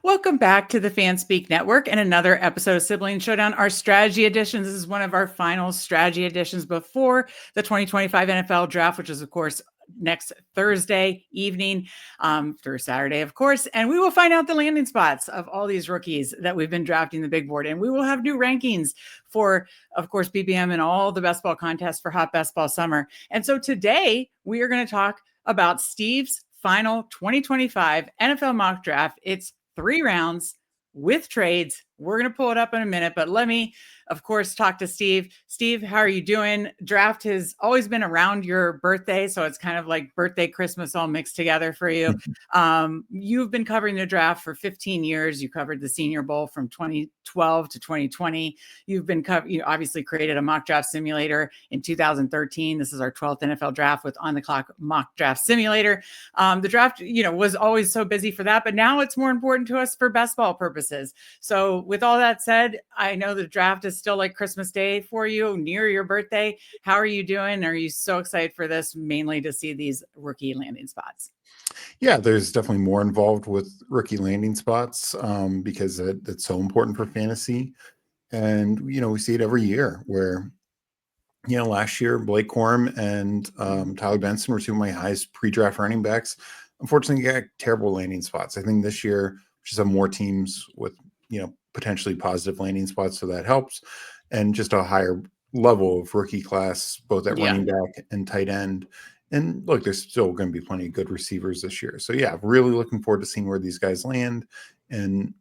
Welcome back to the FanSpeak Network and another episode of Sibling Showdown, our strategy edition. This is one of our final strategy editions before the 2025 NFL Draft, which is, of course, next Thursday evening through Saturday, of course. And we will find out the landing spots of all these rookies that we've been drafting the big board. And we will have new rankings for, of course, BBM and all the best ball contests for Hot Best Ball Summer. And so today we are going to talk about Steve's final 2025 NFL mock draft. It's 3 rounds with trades. We're going to pull it up in a minute, but let me, of course, talk to Steve. Steve, how are you doing? Draft has always been around your birthday, so it's kind of like birthday, Christmas all mixed together for you. You've been covering the draft for 15 years. You covered the Senior Bowl from 2012 to 2020. You obviously created a mock draft simulator in 2013. This is our 12th NFL draft with On the Clock mock draft simulator. The draft, was always so busy for that, but now it's more important to us for best ball purposes. So with all that said, I know the draft is still like Christmas Day for you, near your birthday. How are you doing? Are you so excited for this, mainly to see these rookie landing spots? Yeah, there's definitely more involved with rookie landing spots because it's so important for fantasy. And, we see it every year where, last year, Blake Corum and Tyler Benson were two of my highest pre-draft running backs. Unfortunately, got terrible landing spots. I think this year, we just have more teams with, potentially positive landing spots, so that helps. And just a higher level of rookie class, both at running back and tight end. And look, there's still going to be plenty of good receivers this year. So yeah, really looking forward to seeing where these guys land, and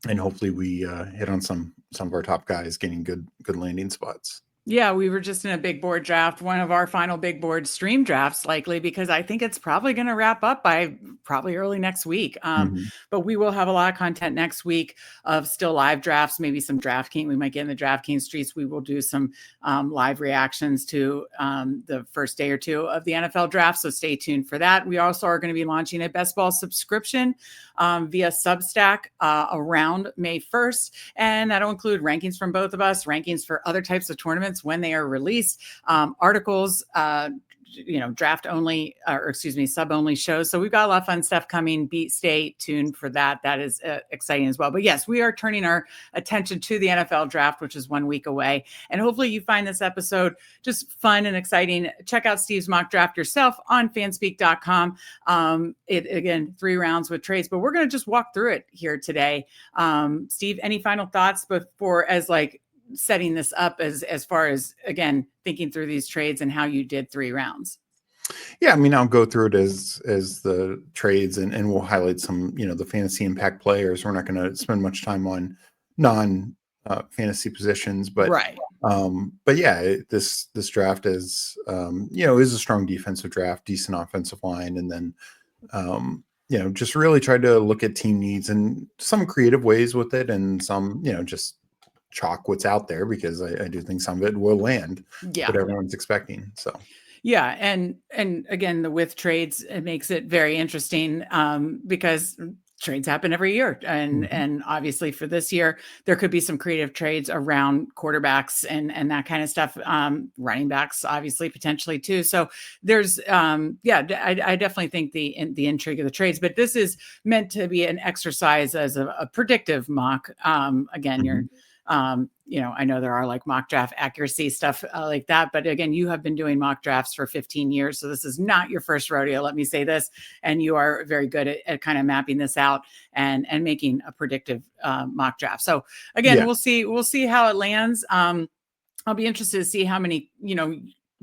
hopefully we hit on some of our top guys getting good landing spots. Yeah, we were just in a big board draft, one of our final big board stream drafts, likely, because I think it's probably going to wrap up by probably early next week. But we will have a lot of content next week of still live drafts, maybe some DraftKings. We might get in the DraftKings streets. We will do some live reactions to the first day or two of the NFL draft. So stay tuned for that. We also are going to be launching a best ball subscription via Substack around May 1st. And that'll include rankings from both of us, rankings for other types of tournaments when they are released, articles, draft only, sub only shows. So we've got a lot of fun stuff coming. Stay tuned for that. That is exciting as well. But yes, we are turning our attention to the NFL draft, which is 1 week away. And hopefully you find this episode just fun and exciting. Check out Steve's mock draft yourself on fanspeak.com. Again, 3 rounds with trades, but we're going to just walk through it here today. Steve, any final thoughts before setting this up as far as, again, thinking through these trades and how you did 3 rounds? Yeah, I mean, I'll go through it as the trades and we'll highlight some, the fantasy impact players. We're not going to spend much time on non fantasy positions, but right. But yeah, this draft is is a strong defensive draft, decent offensive line, and then just really try to look at team needs in some creative ways with it, and some just chalk what's out there, because I do think some of it will land, but everyone's expecting. So yeah, and again, the with trades, it makes it very interesting because trades happen every year, and obviously for this year there could be some creative trades around quarterbacks and that kind of stuff, running backs obviously potentially too. So there's I definitely think the intrigue of the trades, but this is meant to be an exercise as a predictive mock. Again, you're I know there are like mock draft accuracy stuff like that, but again, you have been doing mock drafts for 15 years. So this is not your first rodeo, let me say this. And you are very good at kind of mapping this out and making a predictive mock draft. So again, we'll see how it lands. I'll be interested to see how many,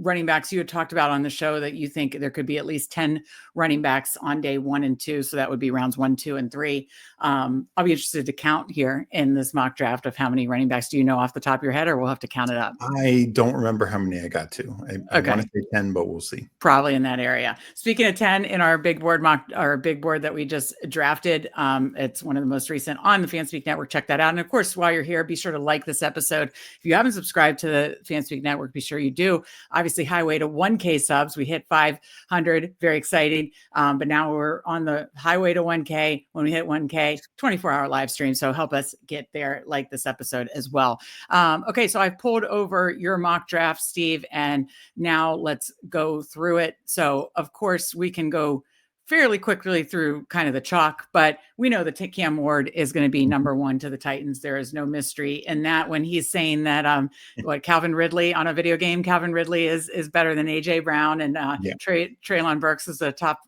running backs you had talked about on the show that you think there could be at least 10 running backs on day 1 and 2. So that would be rounds 1, 2, and 3. I'll be interested to count here in this mock draft of how many running backs. Do you know off the top of your head, or we'll have to count it up? I don't remember how many I got to. I want to say 10, but we'll see. Probably in that area. Speaking of 10, in our big board that we just drafted, it's one of the most recent on the FanSpeak Network. Check that out. And of course, while you're here, be sure to like this episode. If you haven't subscribed to the FanSpeak Network, be sure you do. Obviously, highway to 1K subs. We hit 500. Very exciting. But now we're on the highway to 1K. When we hit 1K, 24-hour live stream. So help us get there, like this episode as well. Okay, so I've pulled over your mock draft, Steve, and now let's go through it. So of course we can go fairly quickly through kind of the chalk, but we know that Cam Ward is going to be number one to the Titans. There is no mystery in that when he's saying that what Calvin Ridley on a video game, Calvin Ridley is better than AJ Brown, and Yeah. Treylon Burks is a top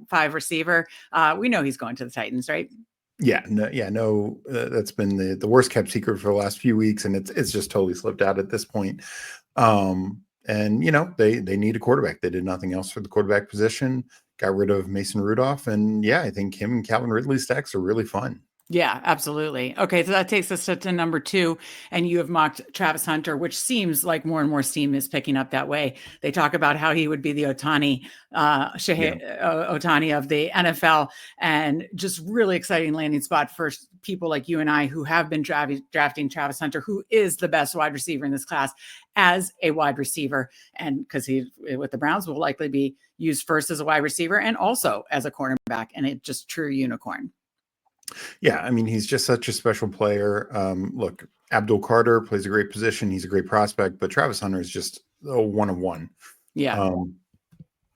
5 receiver. We know he's going to the Titans, right? Yeah, no. That's been the worst kept secret for the last few weeks, and it's just totally slipped out at this point. And they need a quarterback. They did nothing else for the quarterback position. Got rid of Mason Rudolph, and yeah, I think him and Calvin Ridley stacks are really fun. Yeah, absolutely. Okay, so that takes us to number 2, and you have mocked Travis Hunter, which seems like more and more steam is picking up that way. They talk about how he would be the Otani of the NFL, and just really exciting landing spot for people like you and I who have been drafting Travis Hunter, who is the best wide receiver in this class, as a wide receiver, and because he with the Browns will likely be used first as a wide receiver and also as a cornerback, and it's just true unicorn. Yeah, I mean, he's just such a special player. Look, Abdul Carter plays a great position. He's a great prospect, but Travis Hunter is just a one of one. Yeah.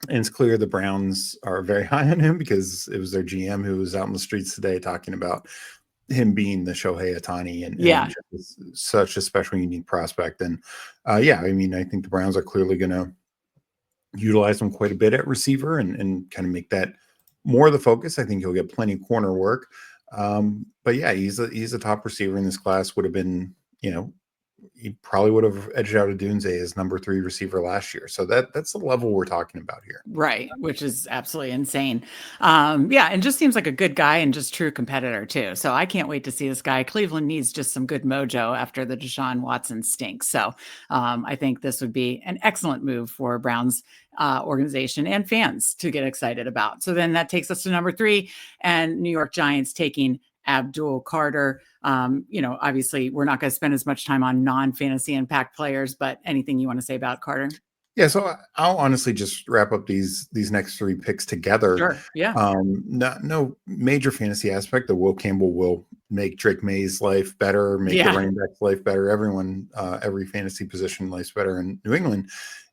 And it's clear the Browns are very high on him because it was their GM who was out in the streets today talking about him being the Shohei Otani and just such a special, unique prospect. And yeah, I mean, I think the Browns are clearly going to utilize him quite a bit at receiver and kind of make that more of the focus. I think he'll get plenty of corner work. But yeah, he's a top receiver in this class. Would have been, he probably would have edged out a Dunze as number 3 receiver last year. So that's the level we're talking about here. Right. Which is absolutely insane. Yeah. And just seems like a good guy and just true competitor too. So I can't wait to see this guy. Cleveland needs just some good mojo after the Deshaun Watson stinks. So I think this would be an excellent move for Browns organization and fans to get excited about. So then that takes us to number 3, and New York Giants taking Abdul Carter. Obviously we're not going to spend as much time on non-fantasy impact players, but anything you want to say about Carter? Yeah, so I'll honestly just wrap up these next 3 picks together. Sure. Yeah. No major fantasy aspect. The Will Campbell will make Drake May's life better, make the running back's life better. Everyone, every fantasy position life's better in New England.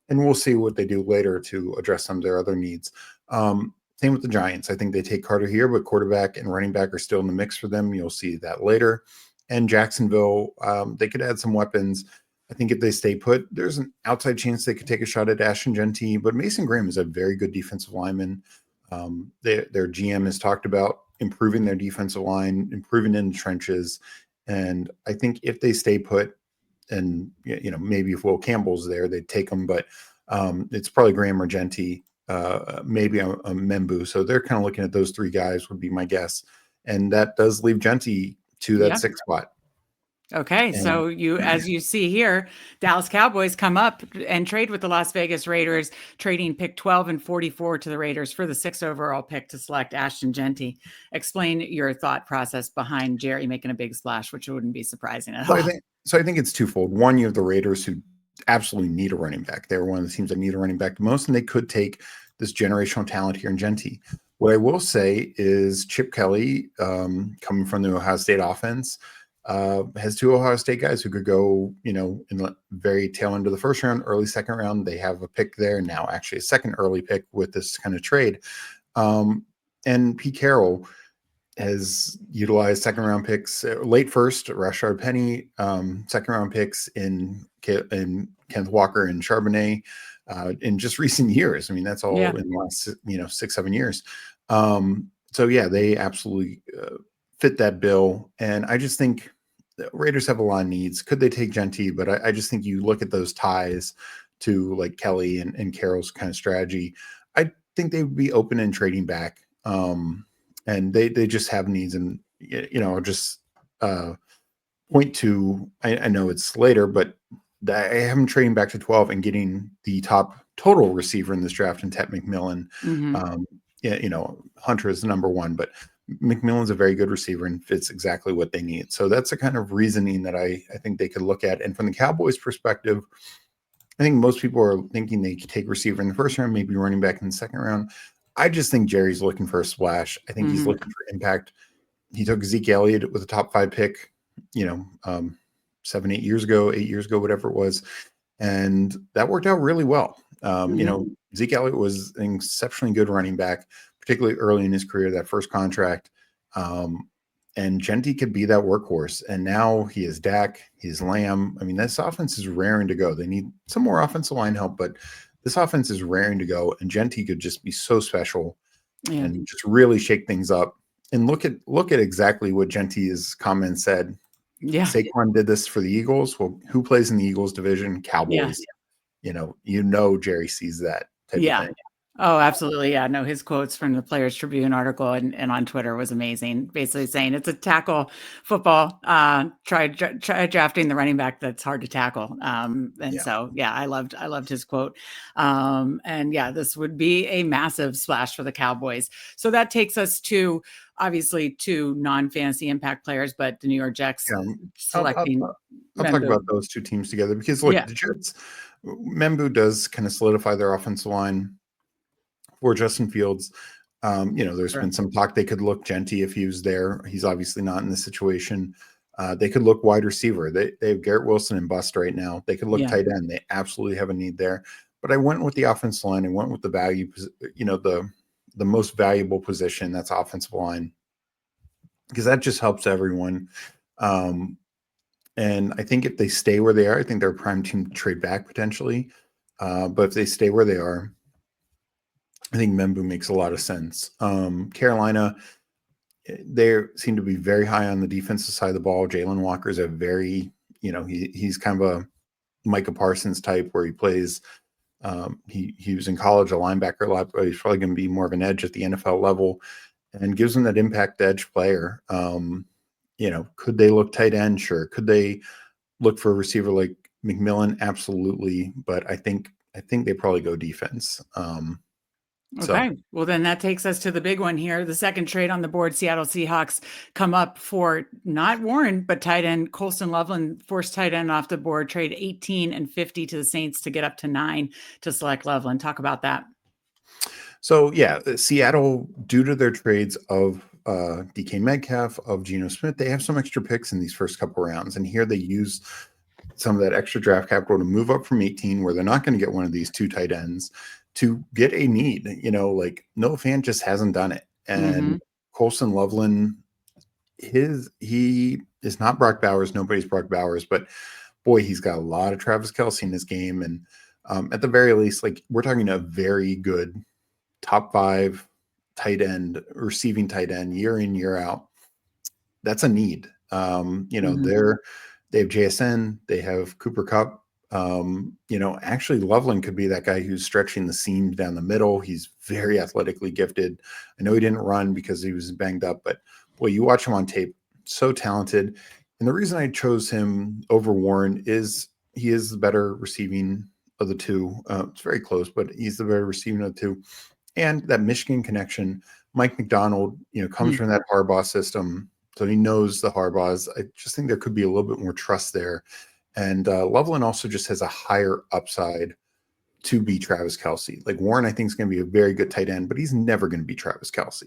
And we'll see what they do later to address some of their other needs. Same with the Giants. I think they take Carter here, but quarterback and running back are still in the mix for them. You'll see that later. And Jacksonville, they could add some weapons. I think if they stay put, there's an outside chance they could take a shot at Ashton Genty, but Mason Graham is a very good defensive lineman. Their GM has talked about improving their defensive line, improving in the trenches. And I think if they stay put, and maybe if Will Campbell's there, they'd take him, but it's probably Graham or Genty, maybe a Membu. So they're kind of looking at those 3 guys would be my guess. And that does leave Genty to that 6th spot. Okay, so as you see here, Dallas Cowboys come up and trade with the Las Vegas Raiders, trading pick 12 and 44 to the Raiders for the 6th overall pick to select Ashton Genty. Explain your thought process behind Jerry making a big splash, which wouldn't be surprising at all. I think it's twofold. One, you have the Raiders who absolutely need a running back. They're one of the teams that need a running back the most, and they could take this generational talent here in Genty. What I will say is Chip Kelly, coming from the Ohio State offense, has 2 Ohio State guys who could go, in the very tail end of the first round, early second round. They have a pick there now, actually a second early pick with this kind of trade. And Pete Carroll has utilized second round picks, late first, Rashard Penny, second round picks in Kenneth Walker and Charbonnet in just recent years. I mean, that's all in the last 6-7 years. So yeah, they absolutely fit that bill. And I just think the Raiders have a lot of needs. Could they take Genty? But I just think you look at those ties to like Kelly and Carroll's kind of strategy. I think they would be open in trading back. And they just have needs. And, just point to, I know it's later, but I have them trading back to 12 and getting the top total receiver in this draft in Tet McMillan. Hunter is the number 1, but McMillan's a very good receiver and fits exactly what they need. So that's the kind of reasoning that I think they could look at. And from the Cowboys' perspective, I think most people are thinking they could take receiver in the first round, maybe running back in the second round. I just think Jerry's looking for a splash. I think he's looking for impact. He took Zeke Elliott with a top 5 pick, 8 years ago, whatever it was. And that worked out really well. Zeke Elliott was an exceptionally good running back, particularly early in his career, that first contract. And Gentry could be that workhorse. And now he is Dak, he's Lamb. I mean, this offense is raring to go. They need some more offensive line help, but this offense is raring to go. And Gentry could just be so special and just really shake things up. And look at exactly what Gentry's comments said. Yeah. Saquon did this for the Eagles. Well, who plays in the Eagles division? Cowboys. Jerry sees that type of thing. Oh, absolutely. Yeah. No, his quotes from the Players Tribune article and on Twitter was amazing. Basically saying it's a tackle football. Try drafting the running back that's hard to tackle. So I loved his quote. This would be a massive splash for the Cowboys. So that takes us to obviously two non-fantasy impact players, but the New York Jets selecting. I'll talk about those two teams together because look, the Jets, Membu does kind of solidify their offensive line for Justin Fields. There's been some talk they could look Gentry if he was there. He's obviously not in this situation. They could look wide receiver. They have Garrett Wilson and bust right now. They could look tight end. They absolutely have a need there. But I went with the offensive line. I went with the value, the most valuable position, that's offensive line, because that just helps everyone. And I think if they stay where they are, I think they're a prime team to trade back potentially. But if they stay where they are, I think Membu makes a lot of sense. Carolina, they seem to be very high on the defensive side of the ball. Jalen Walker's a very, he's kind of a Micah Parsons type where he plays. He was in college a linebacker a lot, but he's probably going to be more of an edge at the NFL level and gives them that impact edge player. Could they look tight end? Sure. Could they look for a receiver like McMillan? Absolutely. But I think they probably go defense. Okay. Well, then that takes us to the big one here. The second trade on the board, Seattle Seahawks come up for not Warren, but tight end Colston Loveland, forced tight end off the board, trade 18 and 50 to the Saints to get up to 9 to select Loveland. Talk about that. So, Seattle, due to their trades of DK Metcalf, of Geno Smith, they have some extra picks in these first couple rounds. And here they use some of that extra draft capital to move up from 18, where they're not going to get one of these two tight ends, to get a need. Like Noah Fant just hasn't done it. And Colston Loveland, he is not Brock Bowers. Nobody's Brock Bowers, but boy, he's got a lot of Travis Kelce in his game. And at the very least, like, we're talking a very good top 5 tight end, receiving tight end, year in, year out. That's a need. They have JSN, they have Cooper Kupp. Actually Loveland could be that guy who's stretching the seams down the middle. He's very athletically gifted. I know he didn't run because he was banged up, but boy, you watch him on tape, so talented. And the reason I chose him over Warren is he is the better receiving of the two. It's very close, but he's the better receiving of the two. And that Michigan connection, Mike McDonald, comes from that Harbaugh system. So he knows the Harbaughs. I just think there could be a little bit more trust there. And Loveland also just has a higher upside to be Travis Kelce. Like Warren, I think, is going to be a very good tight end, but he's never going to be Travis Kelce.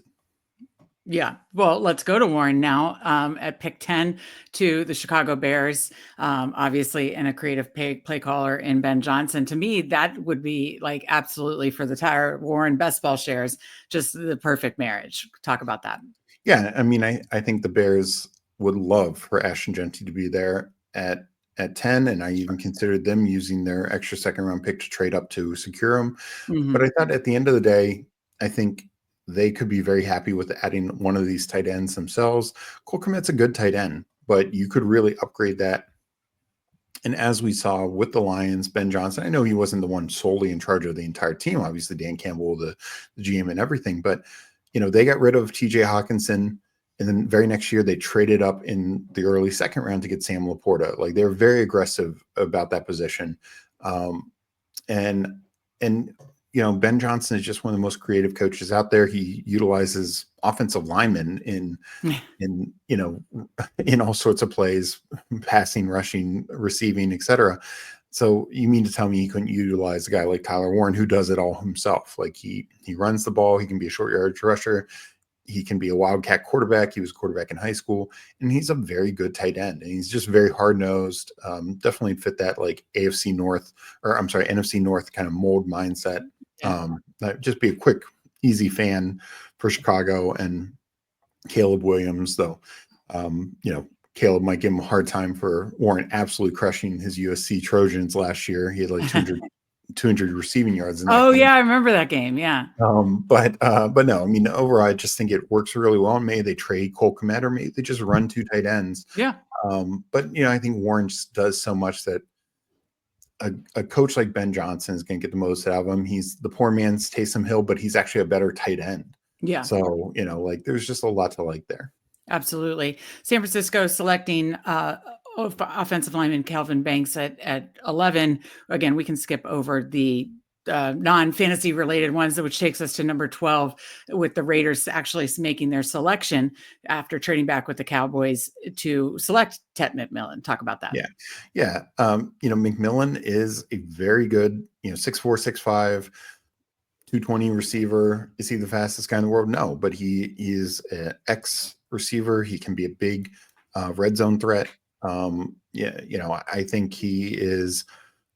Yeah. Well, let's go to Warren now at pick 10 to the Chicago Bears. Obviously, and a creative play caller in Ben Johnson. To me, that would be like absolutely for the Tyler Warren best ball shares, just the perfect marriage. Talk about that. Yeah. I mean, I think the Bears would love for Ashton Gentry to be there at 10. And I even considered them using their extra second round pick to trade up to secure him. But I thought at the end of the day, I think they could be very happy with adding one of these tight ends themselves. Cole Kmet's a good tight end, but you could really upgrade that. And as we saw with the Lions, Ben Johnson, I know he wasn't the one solely in charge of the entire team. Obviously, Dan Campbell, the GM and everything, but they got rid of TJ Hawkinson. And then very next year, they traded up in the early second round to get Sam Laporta. Like, they're very aggressive about that position. Ben Johnson is just one of the most creative coaches out there. He utilizes offensive linemen in all sorts of plays, passing, rushing, receiving, etc. So you mean to tell me he couldn't utilize a guy like Tyler Warren, who does it all himself? Like he runs the ball. He can be a short yardage rusher. He can be a wildcat quarterback. He was a quarterback in high school, and he's a very good tight end. And he's just very hard-nosed. Definitely fit that like NFC North kind of mold mindset. Just be a quick, easy fan for Chicago, and Caleb Williams, though. Caleb might give him a hard time for Warren absolutely crushing his USC Trojans last year. He had like 200 receiving yards in that Oh game. yeah, I remember that game. Yeah. But no, I mean, overall, I just think it works really well. Maybe they trade Cole Kmet, or maybe they just run 2 tight ends. Yeah. But I think Warren just does so much that a coach like Ben Johnson is going to get the most out of him. He's the poor man's Taysom Hill, but he's actually a better tight end. Yeah. So, like there's just a lot to like there. Absolutely. San Francisco selecting offensive lineman Calvin Banks at 11. Again, we can skip over the non-fantasy related ones, which takes us to number 12, with the Raiders actually making their selection after trading back with the Cowboys to select Tet McMillan. Talk about that. Yeah. McMillan is a very good, 6'4", 6'5", 220 receiver. Is he the fastest guy in the world? No, but he is an ex receiver. He can be a big red zone threat. I think he is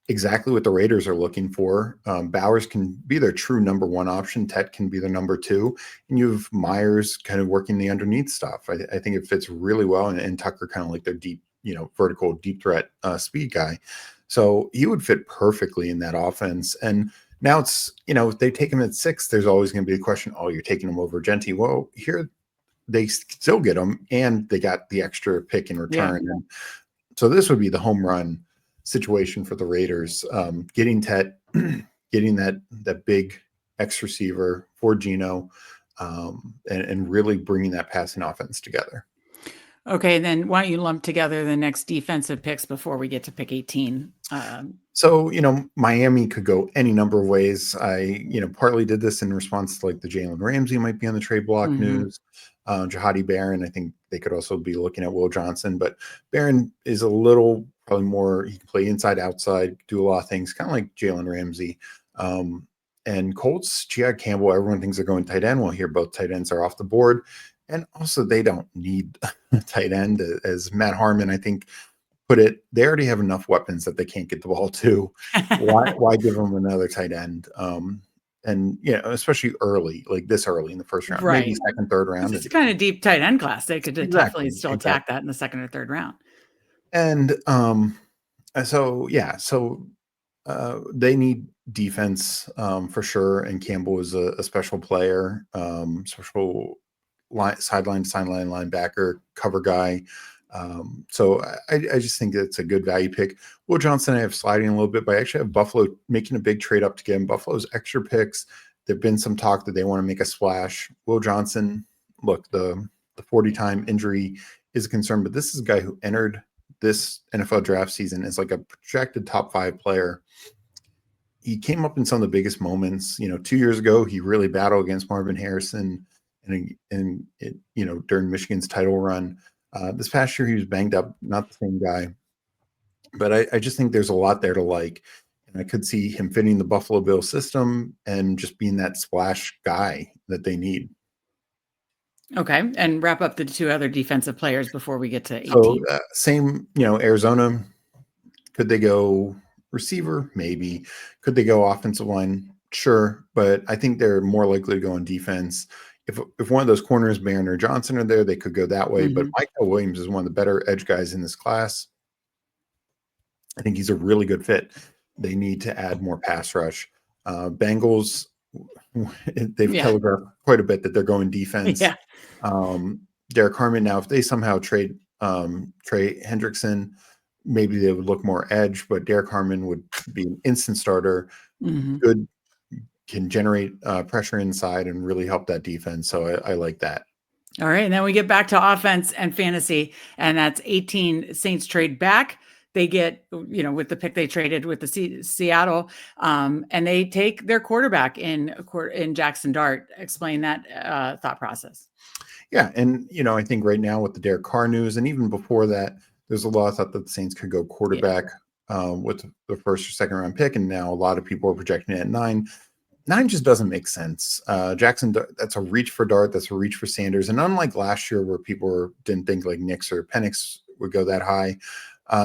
exactly what the Raiders are looking for. Bowers can be their true number 1 option. Tet can be their number 2. And you have Myers kind of working the underneath stuff. I think it fits really well. And Tucker kind of like their deep, vertical deep threat speed guy. So he would fit perfectly in that offense. And now it's, if they take him at 6, there's always going to be a question, oh, you're taking him over Genty. Well, here they still get him, and they got the extra pick in return. Yeah. And so this would be the home run situation for the Raiders, getting Tet, getting that big X receiver for Geno, and really bringing that passing offense together. Okay, then why don't you lump together the next defensive picks before we get to pick 18? So, Miami could go any number of ways. I, partly did this in response to like the Jalen Ramsey might be on the trade block news. Jahadi Barron, I think they could also be looking at Will Johnson, but Barron is a little probably more, he can play inside, outside, do a lot of things, kind of like Jalen Ramsey. And Colts, Chad Campbell, everyone thinks they're going tight end. Well, here both tight ends are off the board. And also they don't need a tight end, as Matt Harmon, I think, put it. They already have enough weapons that they can't get the ball to. Why give them another tight end? And especially early, like this early in the first round, right. Maybe second, third round. It's kind of deep tight end class. They could definitely still attack that in the second or third round. And so they need defense for sure. And Campbell is a special player, special sideline linebacker, cover guy. So I just think it's a good value pick. Will Johnson, I have sliding a little bit, but I actually have Buffalo making a big trade up to get him. Buffalo's extra picks. There've been some talk that they want to make a splash. Will Johnson, look, the 40-time injury is a concern, but this is a guy who entered this NFL draft season as like a projected top 5 player. He came up in some of the biggest moments. 2 years ago, he really battled against Marvin Harrison and during Michigan's title run. This past year, he was banged up, not the same guy. But I just think there's a lot there to like. And I could see him fitting the Buffalo Bills system and just being that splash guy that they need. Okay. And wrap up the 2 other defensive players before we get to 18. So same, Arizona, could they go receiver? Maybe. Could they go offensive line? Sure. But I think they're more likely to go on defense. If one of those corners, Barron or Johnson, are there, they could go that way. But Michael Williams is one of the better edge guys in this class. I think he's a really good fit. They need to add more pass rush. Bengals, they've telegraphed quite a bit that they're going defense. Yeah. Derek Harmon, now if they somehow trade Trey Hendrickson, maybe they would look more edge, but Derek Harmon would be an instant starter. Good, can generate pressure inside and really help that defense. So I like that. All right. And then we get back to offense and fantasy, and that's 18. Saints trade back. They get, with the pick they traded with the Seattle, and they take their quarterback in Jackson Dart. Explain that thought process. Yeah. And, I think right now with the Derek Carr news, and even before that, there's a lot of thought that the Saints could go quarterback with the first or second round pick. And now a lot of people are projecting it at 9. 9 just doesn't make sense. Jackson, that's a reach for Dart. That's a reach for Sanders. And unlike last year where people didn't think like Nix or Penix would go that high,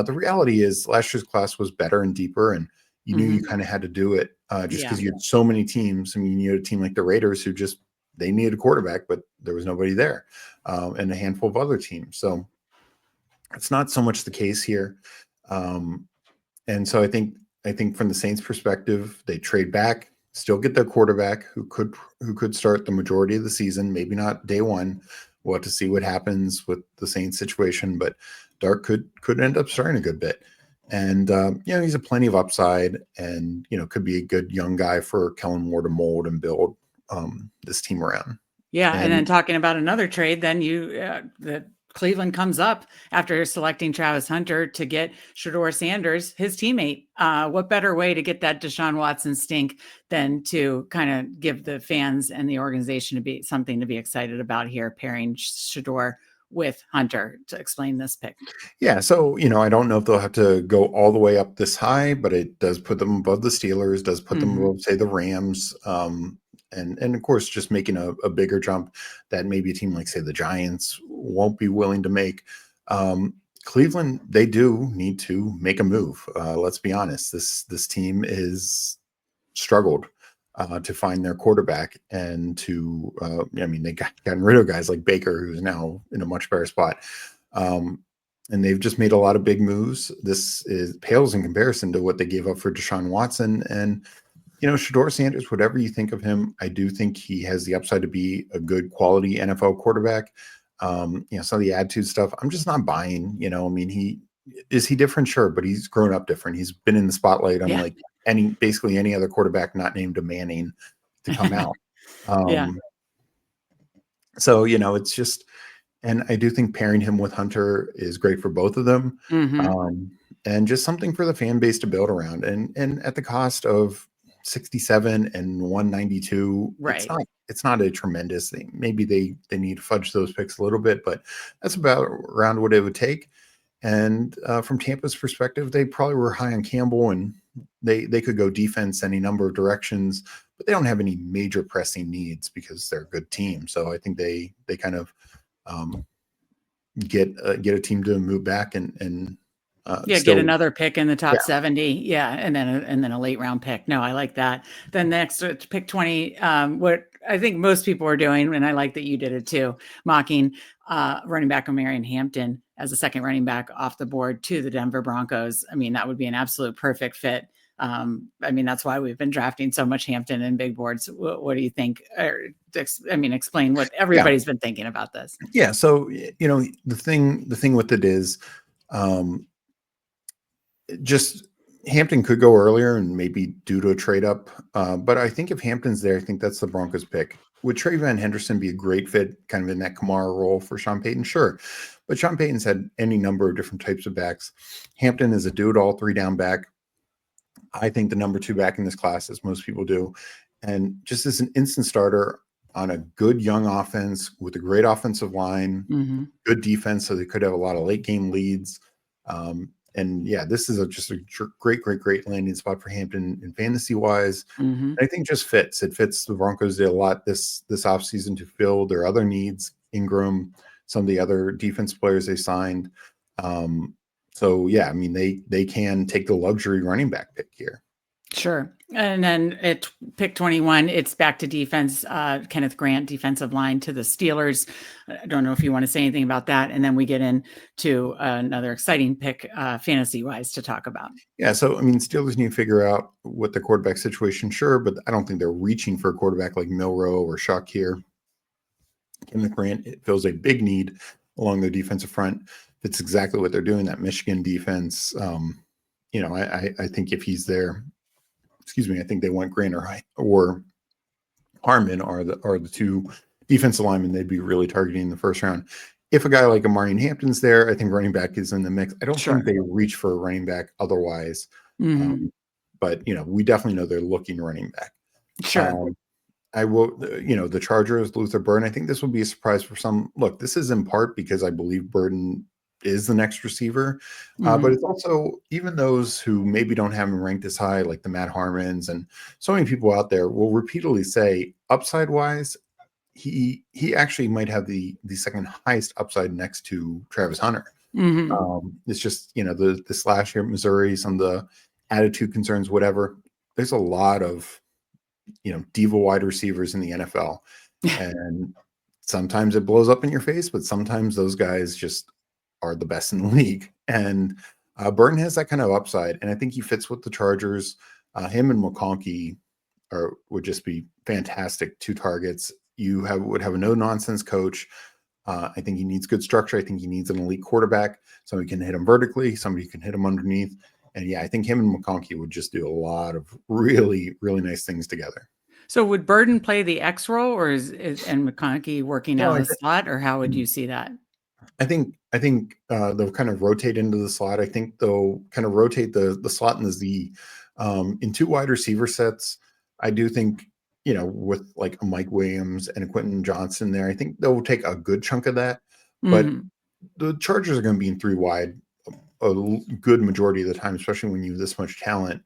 the reality is last year's class was better and deeper, and you knew you kind of had to do it just because you had so many teams. I mean, you had a team like the Raiders who just they needed a quarterback, but there was nobody there, and a handful of other teams. So it's not so much the case here. And so I think from the Saints' perspective, they trade back, still get their quarterback who could start the majority of the season, maybe not day one. We'll have to see what happens with the Saints situation, but Dark could end up starting a good bit. And he's a plenty of upside, and could be a good young guy for Kellen Moore to mold and build this team around. Yeah, and then talking about another trade, then the Cleveland comes up after selecting Travis Hunter to get Shedeur Sanders, his teammate. What better way to get that Deshaun Watson stink than to kind of give the fans and the organization to be something to be excited about here, pairing Shedeur with Hunter. To explain this pick. Yeah, so I don't know if they'll have to go all the way up this high, but it does put them above the Steelers, does put them above, say, the Rams. And of course, just making a bigger jump that maybe a team like, say, the Giants won't be willing to make. Cleveland, they do need to make a move. Let's be honest. This team is struggled to find their quarterback, and to they gotten rid of guys like Baker, who's now in a much better spot. And they've just made a lot of big moves. This pales in comparison to what they gave up for Deshaun Watson. And Shedeur Sanders, whatever you think of him, I do think he has the upside to be a good quality NFL quarterback. Some of the attitude stuff, I'm just not buying. He different? Sure, but he's grown up different. He's been in the spotlight on basically any other quarterback not named a Manning to come out. So it's just, and I do think pairing him with Hunter is great for both of them, and just something for the fan base to build around. And at the cost of 67 and 192, right? It's not a tremendous thing. Maybe they need to fudge those picks a little bit, but that's about around what it would take. And from Tampa's perspective, they probably were high on Campbell, and they could go defense any number of directions, but they don't have any major pressing needs because they're a good team. So I think they kind of get a team to move back and get another pick in the top 70. And then a late round pick. No, I like that. Then next pick 20, what I think most people are doing, and I like that you did it too, mocking running back Marion Hampton as a second running back off the board to the Denver Broncos. I mean, that would be an absolute perfect fit. That's why we've been drafting so much Hampton and big boards. What do you think? Explain what everybody's been thinking about this. Yeah. So, the thing with it is, just Hampton could go earlier and maybe due to a trade up. But I think if Hampton's there, I think that's the Broncos pick. Would Trey Van Henderson be a great fit kind of in that Kamara role for Sean Payton? Sure. But Sean Payton's had any number of different types of backs. Hampton is a do-it-all 3-down back. I think the number 2 back in this class, as most people do. And just as an instant starter on a good young offense with a great offensive line, good defense, so they could have a lot of late game leads. And this is just a great landing spot for Hampton in fantasy wise. I think just fits. It fits the Broncos did a lot this offseason to fill their other needs. Ingram, some of the other defense players they signed. They can take the luxury running back pick here. Sure. And then at pick 21, it's back to defense. Kenneth Grant, defensive line to the Steelers. I don't know if you want to say anything about that. And then we get into another exciting pick fantasy-wise to talk about. Yeah, so, Steelers need to figure out what the quarterback situation, sure, but I don't think they're reaching for a quarterback like Milroe or Shuck here. Kenneth Grant, it fills a big need along the defensive front. It's exactly what they're doing, that Michigan defense. I think if he's there, I think they want Grant or Harmon are the 2 defensive linemen they'd be really targeting in the first round. If a guy like Amarian Hampton's there, I think running back is in the mix. I don't think they reach for a running back otherwise. But we definitely know they're looking running back. Sure. I will, the Chargers, Luther Burden. I think this will be a surprise for some. Look, this is in part because I believe Burden is the next receiver, but it's also even those who maybe don't have him ranked as high, like the Matt Harmons and so many people out there will repeatedly say, upside wise, he actually might have the second highest upside next to Travis Hunter. It's just the slash here at Missouri, some of the attitude concerns, whatever. There's a lot of diva wide receivers in the NFL. And sometimes it blows up in your face, but sometimes those guys just are the best in the league. And Burton has that kind of upside, and I think he fits with the Chargers. Him and McConkey would just be fantastic. Two targets. Would have a no nonsense coach. I think he needs good structure. I think he needs an elite quarterback, somebody can hit him vertically, somebody can hit him underneath. And yeah, I think him and McConkey would just do a lot of really, really nice things together. So would Burden play the X role, or and McConaughey working No, out of the slot, or how would you see that? I think they'll kind of rotate into the slot. I think they'll kind of rotate the slot and the Z in two wide receiver sets. I do think, with like a Mike Williams and a Quentin Johnson there, I think they'll take a good chunk of that. But Mhm. the Chargers are going to be in three wide good majority of the time, especially when you have this much talent.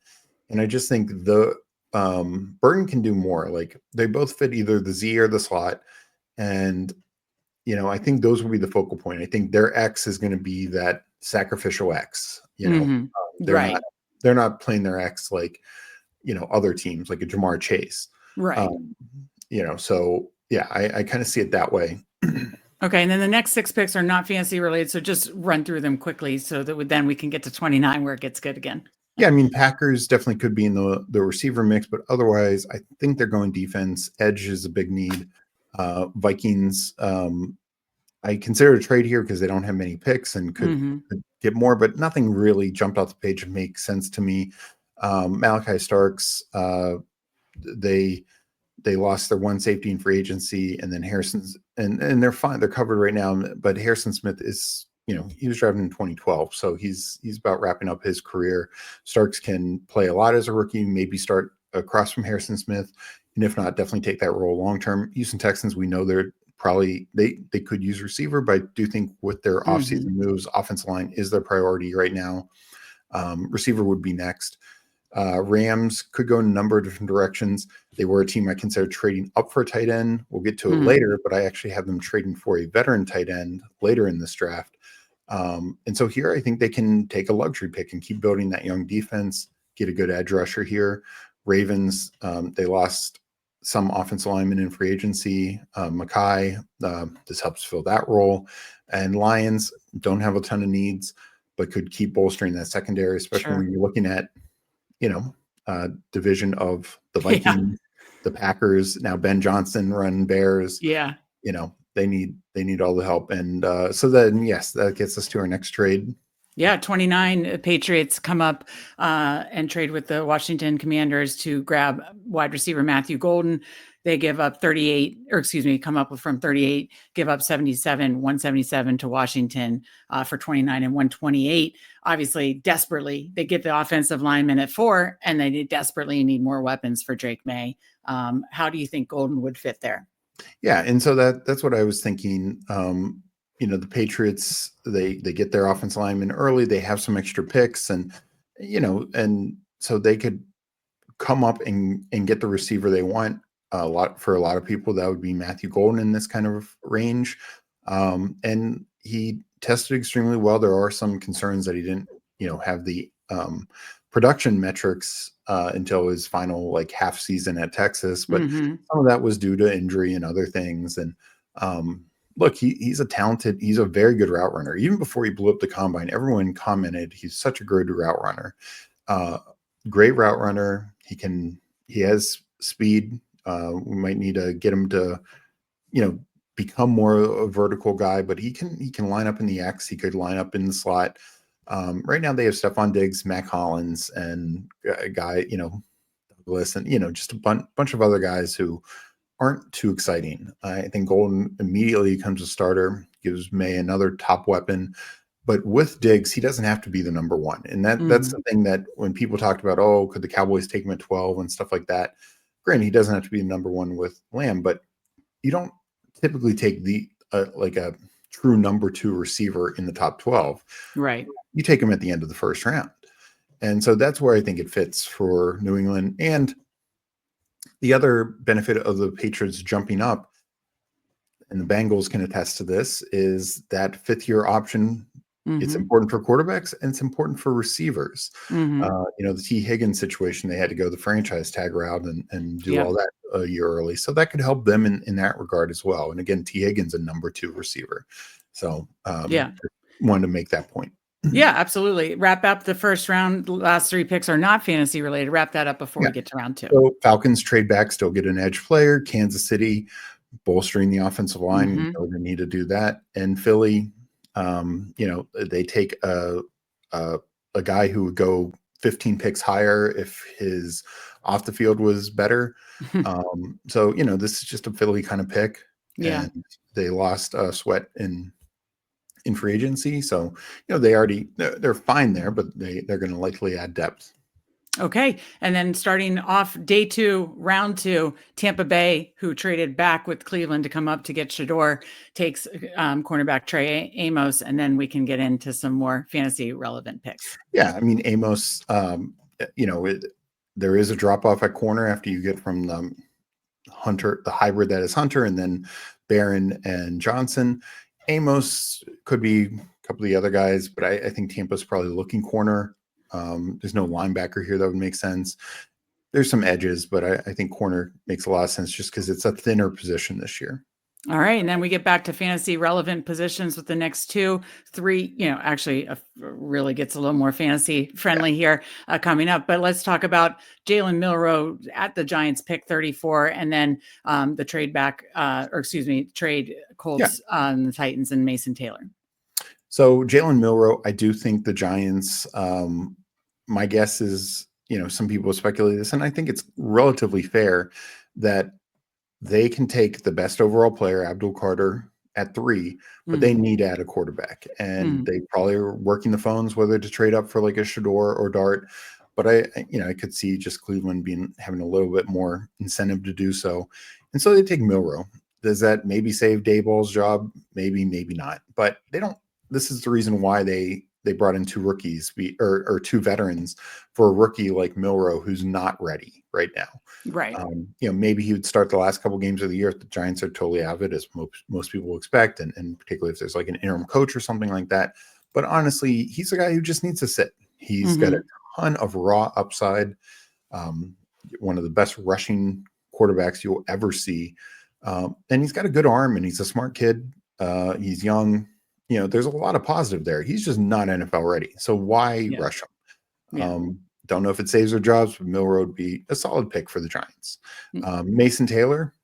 And I just think the Burton can do more. Like they both fit either the Z or the slot, and I think those will be the focal point. I think their X is going to be that sacrificial X. Mhm. They're Right. not playing their X like other teams like a Jamar Chase. Right. Um, so yeah, I kind of see it that way. Okay, and then the next 6 picks are not fantasy related, so just run through them quickly so that then we can get to 29 where it gets good again. Yeah, I mean Packers definitely could be in the receiver mix, but otherwise I think they're going defense. Edge is a big need. Vikings, I consider a trade here because they don't have many picks and Mhm. could get more, but nothing really jumped off the page and makes sense to me. Malachi Starks, they lost their one safety in free agency, and then Harrison's and they're fine. They're covered right now, but Harrison Smith is, he was drafted in 2012, so he's about wrapping up his career. Starks can play a lot as a rookie, maybe start across from Harrison Smith, and if not, definitely take that role long term. Houston Texans, we know they're probably they could use receiver, but I do think with their offseason Mhm. moves, offensive line is their priority right now. Receiver would be next. Rams could go in a number of different directions. They were a team I considered trading up for a tight end. We'll get to it Mhm. later, but I actually have them trading for a veteran tight end later in this draft. And so here I think they can take a luxury pick and keep building that young defense, get a good edge rusher here. Ravens, they lost some offensive linemen in free agency. Mackay, this helps fill that role. And Lions don't have a ton of needs, but could keep bolstering that secondary, especially Sure. when you're looking at division of the Yeah. Vikings, the Packers, now Ben Johnson run Bears. Yeah. They need all the help, and so then yes, that gets us to our next trade. Yeah, 29 Patriots come up and trade with the Washington Commanders to grab wide receiver Matthew Golden. They give up 38, or excuse me, come up with from 38, give up 77, 177 to Washington for 29 and 128. Obviously, desperately, they get the offensive lineman at 4, and they desperately need more weapons for Drake May. How do you think Golden would fit there? Yeah, and so that's what I was thinking. The Patriots, they get their offense lineman early. They have some extra picks, and so they could come up and get the receiver they want. A lot of people, that would be Matthew Golden in this kind of range. And he tested extremely well. There are some concerns that he didn't, have the production metrics until his final like half season at Texas, but Mm-hmm. some of that was due to injury and other things. And look, he's a very good route runner. Even before he blew up the combine, everyone commented he's such a good route runner. Uh, Great route runner. He has speed. We might need to get him to, become more a vertical guy, but he can line up in the X. He could line up in the slot. Right now they have Stephon Diggs, Mac Hollins, and a guy, Douglas, and just a bunch of other guys who aren't too exciting. I think Golden immediately becomes a starter, gives May another top weapon. But with Diggs, he doesn't have to be the number one. And that's Mm-hmm. the thing that when people talked about, oh, could the Cowboys take him at 12 and stuff like that? Granted, he doesn't have to be the number one with Lamb, but you don't typically take the like a true number two receiver in the top 12. Right. You take him at the end of the first round. And so that's where I think it fits for New England. And the other benefit of the Patriots jumping up, and the Bengals can attest to this, is that fifth year option It's Mm-hmm. important for quarterbacks and it's important for receivers. Mm-hmm. The T. Higgins situation, they had to go the franchise tag route and do all Yep. that a year early. So that could help them in that regard as well. And again, T. Higgins, a number 2 receiver. So Yeah. wanted to make that point. Yeah, absolutely. Wrap up the first round. The last 3 picks are not fantasy related. Wrap that up before Yeah. we get to round 2. So Falcons trade back, still get an edge player. Kansas City bolstering the offensive line. You Mm-hmm. know, they need to do that. And Philly, they take a guy who would go 15 picks higher if his off the field was better. This is just a Philly kind of pick, Yeah. and they lost Sweat in free agency. So, they're fine there, but they're going to likely add depth. Okay. And then starting off day 2, round 2, Tampa Bay, who traded back with Cleveland to come up to get Shador, takes cornerback Trey Amos. And then we can get into some more fantasy relevant picks. Yeah. I mean, Amos, there is a drop off at corner after you get from the hybrid that is Hunter, and then Barron and Johnson. Amos could be a couple of the other guys, but I think Tampa's probably looking corner. There's no linebacker here that would make sense. There's some edges, but I think corner makes a lot of sense just because it's a thinner position this year. All right. And then we get back to fantasy relevant positions with the next 2, 3, actually really gets a little more fantasy friendly here coming up. But let's talk about Jalen Milroe at the Giants pick 34, and then the trade Colts on the Titans and Mason Taylor. So Jalen Milroe, I do think the Giants, my guess is, some people speculate this, and I think it's relatively fair that they can take the best overall player, Abdul Carter, at 3, but they need to add a quarterback. And they probably are working the phones whether to trade up for like a Shador or Dart. But I could see just Cleveland having a little bit more incentive to do so. And so they take Milroe. Does that maybe save Dayball's job? Maybe, maybe not. But they don't. This is the reason why they brought in 2 rookies or 2 veterans for a rookie like Milroe who's not ready right now. Right. Maybe he would start the last couple games of the year if the Giants are totally out of it, as most people expect, and particularly if there's like an interim coach or something like that. But honestly, he's a guy who just needs to sit. He's got a ton of raw upside. One of the best rushing quarterbacks you'll ever see. And he's got a good arm, and he's a smart kid. He's young. There's a lot of positive there. He's just not NFL ready. So why rush him? Yeah. Don't know if it saves their jobs, but Milroe would be a solid pick for the Giants. Mason Taylor,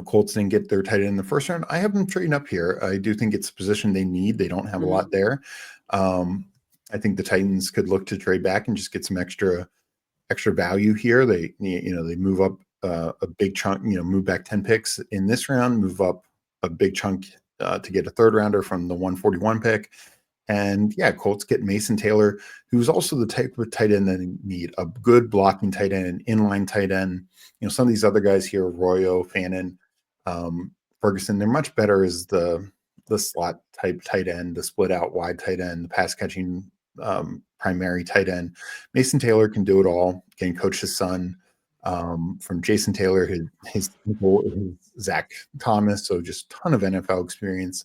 Colts didn't get their tight end in the first round. I have them trading up here. I do think it's a position they need. They don't have a lot there. I think the Titans could look to trade back and just get some extra value here. They move up a big chunk, move back 10 picks in this round, move up a big chunk to get a 3rd rounder from the 141 pick. And Colts get Mason Taylor, who's also the type of tight end that they need, a good blocking tight end, an inline tight end. Some of these other guys here, Arroyo, Fannin, Ferguson, they're much better as the slot type tight end, the split out wide tight end, the pass catching primary tight end. Mason Taylor can do it all. Can coach his son from Jason Taylor, his Zach Thomas, so just ton of NFL experience.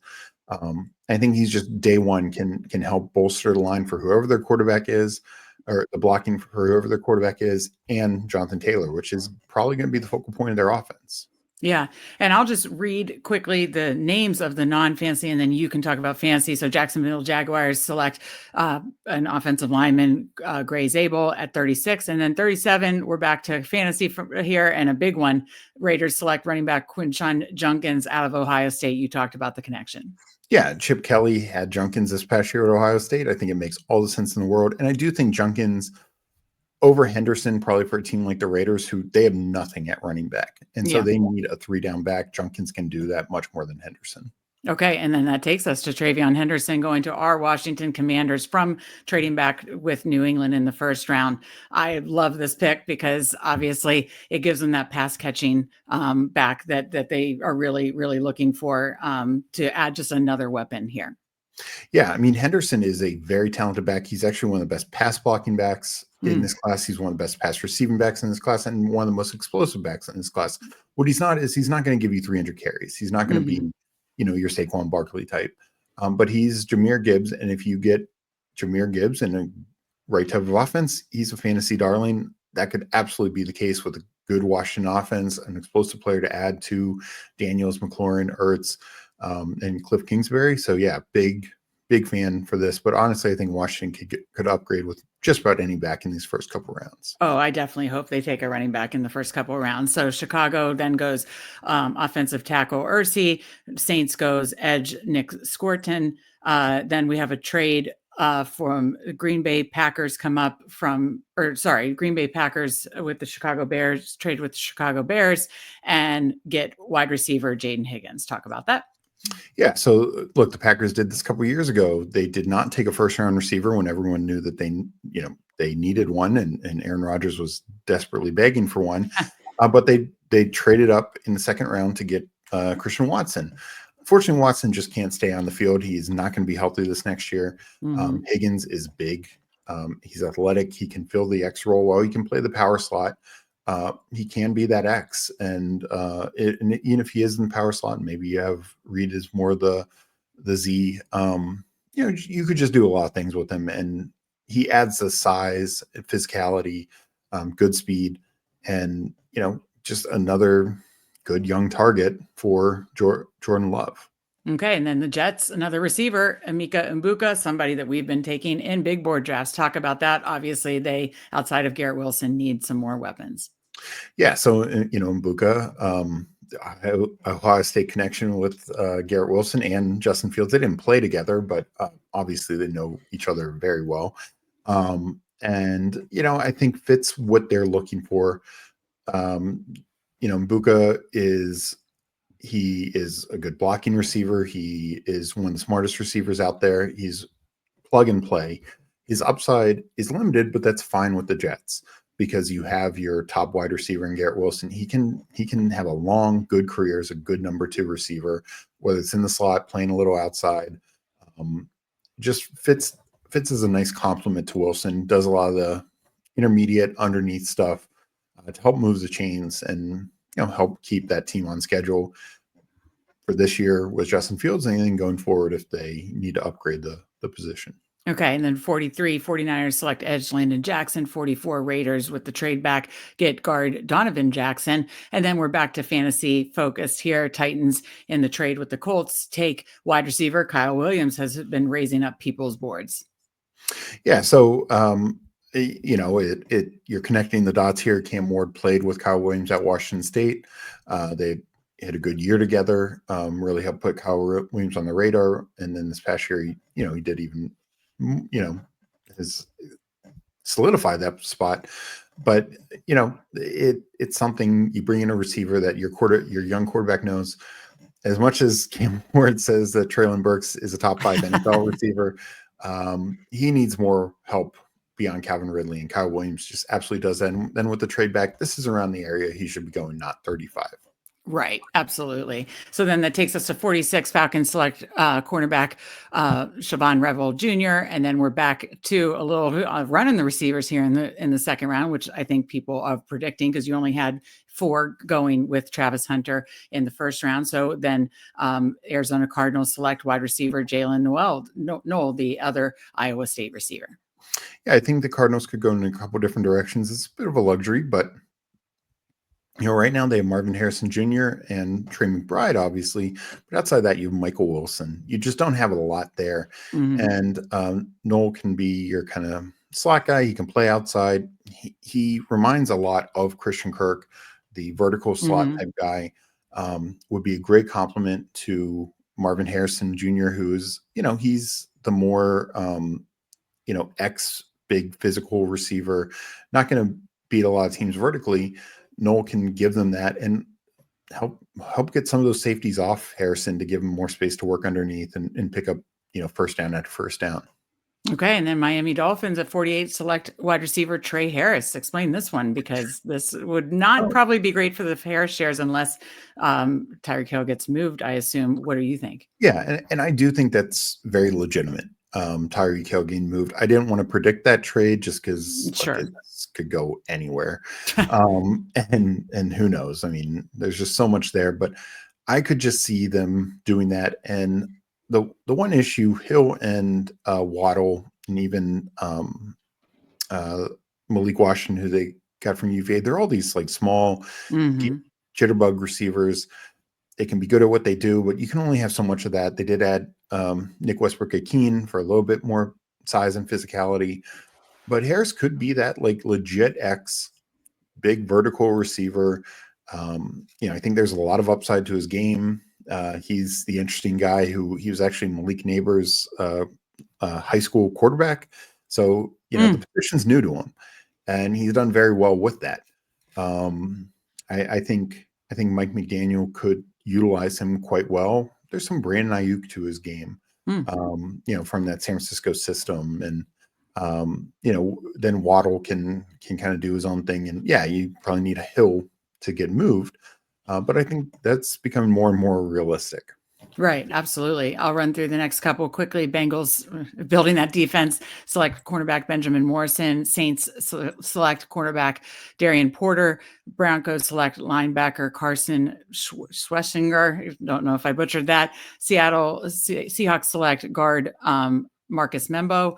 I think he's just day one can help bolster the line for whoever their quarterback is, or the blocking for whoever their quarterback is, and Jonathan Taylor, which is probably going to be the focal point of their offense. Yeah. And I'll just read quickly the names of the non-fantasy, and then you can talk about fantasy. So Jacksonville Jaguars select an offensive lineman, Gray Zabel, at 36. And then 37, we're back to fantasy from here, and a big one. Raiders select running back Quinshon Judkins out of Ohio State. You talked about the connection. Yeah, Chip Kelly had Judkins this past year at Ohio State. I think it makes all the sense in the world. And I do think Judkins over Henderson, probably for a team like the Raiders, who they have nothing at running back. And so they need a 3-down back. Judkins can do that much more than Henderson. Okay. And then that takes us to Travion Henderson going to our Washington Commanders from trading back with New England in the first round. I love this pick because obviously it gives them that pass catching back that they are really, really looking for to add just another weapon here. Yeah, I mean, Henderson is a very talented back. He's actually one of the best pass blocking backs in this class. He's one of the best pass receiving backs in this class, and one of the most explosive backs in this class. What he's not is he's not going to give you 300 carries. He's not going to be, your Saquon Barkley type. But he's Jahmyr Gibbs, and if you get Jahmyr Gibbs and a right type of offense, he's a fantasy darling. That could absolutely be the case with a good Washington offense, an explosive player to add to Daniels, McLaurin, Ertz, and Cliff Kingsbury. So yeah, big fan for this. But honestly, I think Washington could upgrade with just about any back in these first couple rounds. Oh, I definitely hope they take a running back in the first couple of rounds. So Chicago then goes offensive tackle Ursi. Saints goes edge Nick Scorton. Then we have a trade from Green Bay Packers Green Bay Packers with the Chicago Bears, trade with the Chicago Bears and get wide receiver Jaden Higgins. Talk about that. Yeah. So look, the Packers did this a couple of years ago. They did not take a first round receiver when everyone knew that they needed one, and Aaron Rodgers was desperately begging for one. But they traded up in the second round to get Christian Watson. Unfortunately, Watson just can't stay on the field. He's not going to be healthy this next year. Mm-hmm. Higgins is big. He's athletic. He can fill the X role while he can play the power slot. He can be that X, and even if he is in the power slot, maybe you have Reed as more the Z. You could just do a lot of things with him, and he adds the size, physicality, good speed, and just another good young target for Jordan Love. Okay, and then the Jets, another receiver, Emeka Mbuka, somebody that we've been taking in big board drafts. Talk about that. Obviously, they, outside of Garrett Wilson, need some more weapons. Yeah, so Mbuka, Ohio State connection with Garrett Wilson and Justin Fields. They didn't play together, but obviously they know each other very well. And I think fits what they're looking for. Mbuka is a good blocking receiver. He is one of the smartest receivers out there. He's plug and play. His upside is limited, but that's fine with the Jets because you have your top wide receiver in Garrett Wilson. He can have a long, good career as a good number 2 receiver, whether it's in the slot, playing a little outside. Just fits as a nice complement to Wilson. Does a lot of the intermediate, underneath stuff to help move the chains and help keep that team on schedule for this year with Justin Fields, and then going forward if they need to upgrade the position. Okay, and then 43, 49ers select edge Landon Jackson. 44 Raiders with the trade back get guard Donovan Jackson. And then we're back to fantasy focused here. Titans in the trade with the Colts take wide receiver Kyle Williams has been raising up people's boards. Yeah, so you're connecting the dots here. Cam Ward played with Kyle Williams at Washington State. They had a good year together. Really helped put Kyle Williams on the radar. And then this past year, he did even has solidified that spot. But it's something you bring in a receiver that your young quarterback knows. As much as Cam Ward says that Treylon Burks is a top 5 NFL receiver, he needs more help beyond Calvin Ridley, and Kyle Williams just absolutely does that. And then with the trade back, this is around the area he should be going, not 35. Right. Absolutely. So then that takes us to 46 Falcons select cornerback Siobhan Revel Jr. And then we're back to a little running the receivers here in the second round, which I think people are predicting because you only had 4 going with Travis Hunter in the first round. So then Arizona Cardinals select wide receiver Jalen Noel, the other Iowa State receiver. Yeah, I think the Cardinals could go in a couple different directions. It's a bit of a luxury, but right now they have Marvin Harrison Jr. and Trey McBride, obviously. But outside of that, you have Michael Wilson. You just don't have a lot there. Mm-hmm. And Noel can be your kind of slot guy. He can play outside. He reminds a lot of Christian Kirk, the vertical slot type guy. Would be a great compliment to Marvin Harrison Jr., who's, he's the more, X big physical receiver, not going to beat a lot of teams vertically. Noel can give them that and help get some of those safeties off Harrison to give him more space to work underneath and pick up, first down after first down. Okay. And then Miami Dolphins at 48 select wide receiver Trey Harris. Explain this one because this would not probably be great for the Harris shares unless Tyreek Hill gets moved, I assume. What do you think? Yeah. And I do think that's very legitimate. Tyreek Hill getting moved. I didn't want to predict that trade just because it could go anywhere. And who knows? I mean, there's just so much there, but I could just see them doing that. And the one issue, Hill and Waddle, and even uh, Malik Washington, who they got from UVA, they're all these like small, deep Hmm. jitterbug receivers. They can be good at what they do, but you can only have so much of that. They did add Nick Westbrook-Akeen for a little bit more size and physicality, but Harris could be that like legit X big vertical receiver. I think there's a lot of upside to his game. He's the interesting guy who he was actually Malik Neighbors' high school quarterback. So, the position's new to him, and he's done very well with that. Um, I think Mike McDaniel could utilize him quite well. There's some Brandon Ayuk to his game, from that San Francisco system, and then Waddle can kind of do his own thing. And yeah, you probably need a Hill to get moved, but I think that's becoming more and more realistic. Right, absolutely. I'll run through the next couple quickly. Bengals building that defense, select cornerback Benjamin Morrison. Saints select cornerback Darian Porter. Broncos select linebacker Carson Schwessinger. Don't know if I butchered that. Seattle Seahawks select guard Marcus Membo.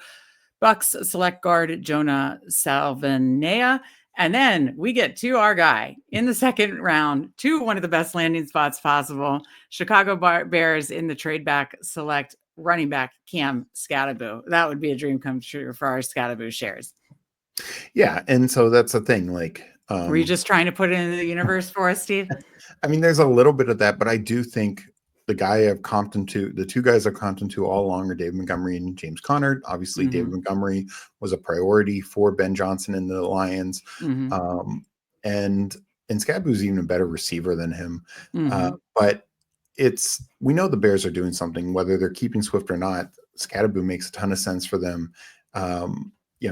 Bucks select guard Jonah Salvanea. And then we get to our guy in the second round to one of the best landing spots possible. Chicago Bears in the trade back select running back Cam Skattebo. That would be a dream come true for our Skattebo shares. Yeah, and so that's the thing. Like, were you just trying to put it in the universe for us, Steve? I mean, there's a little bit of that, but I do think the two guys I've Compton to all along are David Montgomery and James Conner. Obviously, David Montgomery was a priority for Ben Johnson and the Lions. And Skattebo's even a better receiver than him. But we know the Bears are doing something, whether they're keeping Swift or not. Skattebo makes a ton of sense for them.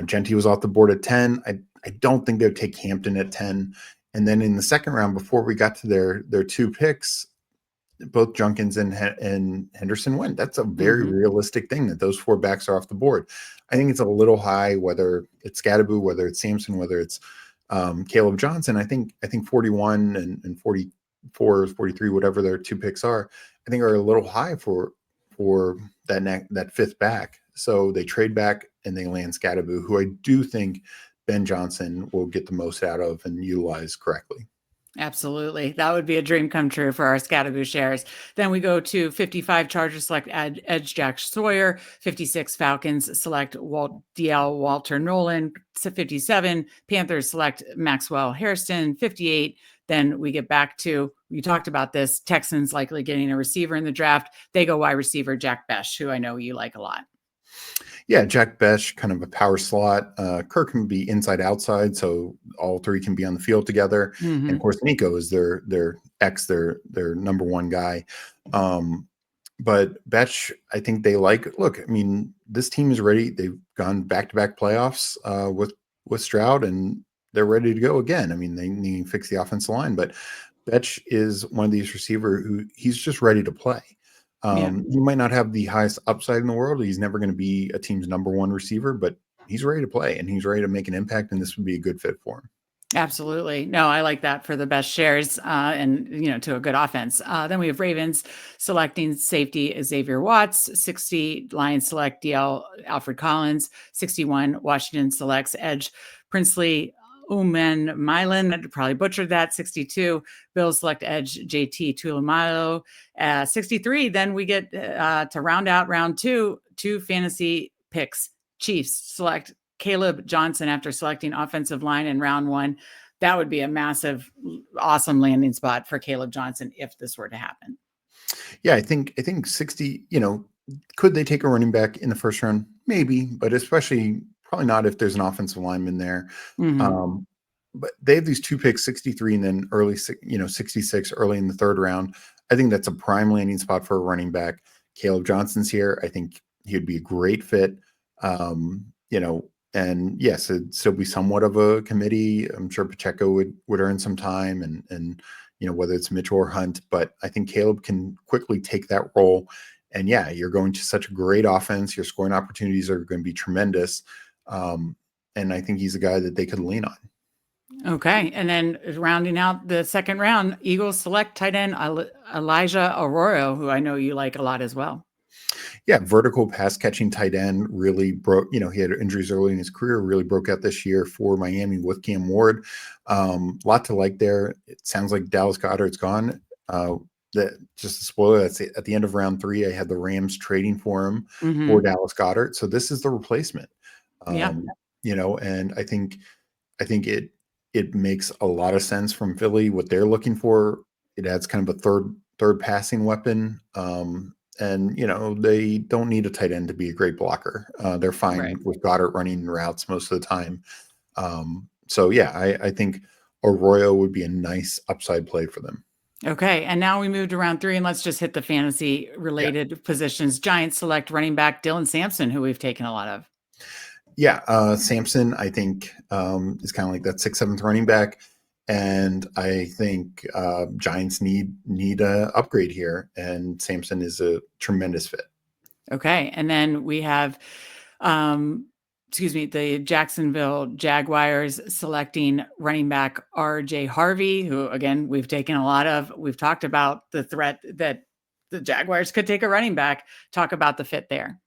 Genty was off the board at 10. I don't think they would take Hampton at 10. And then in the second round, before we got to their two picks, both Junkins and Henderson went. That's a very realistic thing that those four backs are off the board. I think it's a little high, whether it's Skattebo, whether it's Sampson, whether it's Caleb Johnson. I think 41 and 44, 43, whatever their two picks are, I think are a little high for that fifth back. So they trade back and they land Skattebo, who I do think Ben Johnson will get the most out of and utilize correctly. Absolutely. That would be a dream come true for our Skattebo shares. Then we go to 55 Chargers select edge Jack Sawyer, 56 Falcons select Walter Nolan, 57 Panthers select Maxwell Hairston, 58. Then we get back to, we talked about this, Texans likely getting a receiver in the draft. They go wide receiver Jack Besh, who I know you like a lot. Yeah, Jack Besh, kind of a power slot. Kirk can be inside outside, so all three can be on the field together. And of course, Nico is their number one guy. But Besh, I think they like. Look, I mean, this team is ready. They've gone back-to-back playoffs with Stroud, and they're ready to go again. I mean, they need to fix the offensive line, but Besh is one of these receivers who he's just ready to play. He might not have the highest upside in the world. He's never going to be a team's number one receiver, but he's ready to play and he's ready to make an impact. And this would be a good fit for him. Absolutely. No, I like that for the best shares and, to a good offense. Then we have Ravens selecting safety Xavier Watts, 60 Lions select DL Alfred Collins, 61 Washington selects edge Princely Uman Milan, probably butchered that, 62 Bills select edge JT Tulamilo, 63. Then we get to round out round two fantasy picks. Chiefs select Caleb Johnson after selecting offensive line in round one. That would be a massive, awesome landing spot for Caleb Johnson if this were to happen. Yeah, I think 60, could they take a running back in the first round? Maybe, but especially probably not if there's an offensive lineman there. But they have these two picks, 63 and then early, 66 early in the third round. I think that's a prime landing spot for a running back. Caleb Johnson's here. I think he'd be a great fit. And yes, it'd still be somewhat of a committee. I'm sure Pacheco would earn some time and whether it's Mitchell or Hunt, but I think Caleb can quickly take that role. And yeah, you're going to such a great offense. Your scoring opportunities are going to be tremendous. And I think he's a guy that they could lean on. Okay. And then rounding out the second round, Eagles select tight end Elijah Arroyo, who I know you like a lot as well. Yeah, vertical pass catching tight end really broke. He had injuries early in his career, really broke out this year for Miami with Cam Ward. Lot to like there. It sounds like Dallas Goedert's gone. That just a spoiler. That's it. At the end of round 3. I had the Rams trading for him for Dallas Goedert. So this is the replacement. Yeah. And I think it makes a lot of sense from Philly what they're looking for. It adds kind of a third passing weapon. And they don't need a tight end to be a great blocker. They're fine Right. with Goddard running routes most of the time. So yeah, I think Arroyo would be a nice upside play for them. Okay. And now we moved around 3, and let's just hit the fantasy related positions. Giants select running back Dylan Sampson, who we've taken a lot of. Yeah, Sampson, I think, is kind of like that 6th, 7th running back. And I think Giants need a upgrade here, and Sampson is a tremendous fit. Okay. And then we have, the Jacksonville Jaguars selecting running back RJ Harvey, who, again, we've taken a lot of. We've talked about the threat that the Jaguars could take a running back. Talk about the fit there.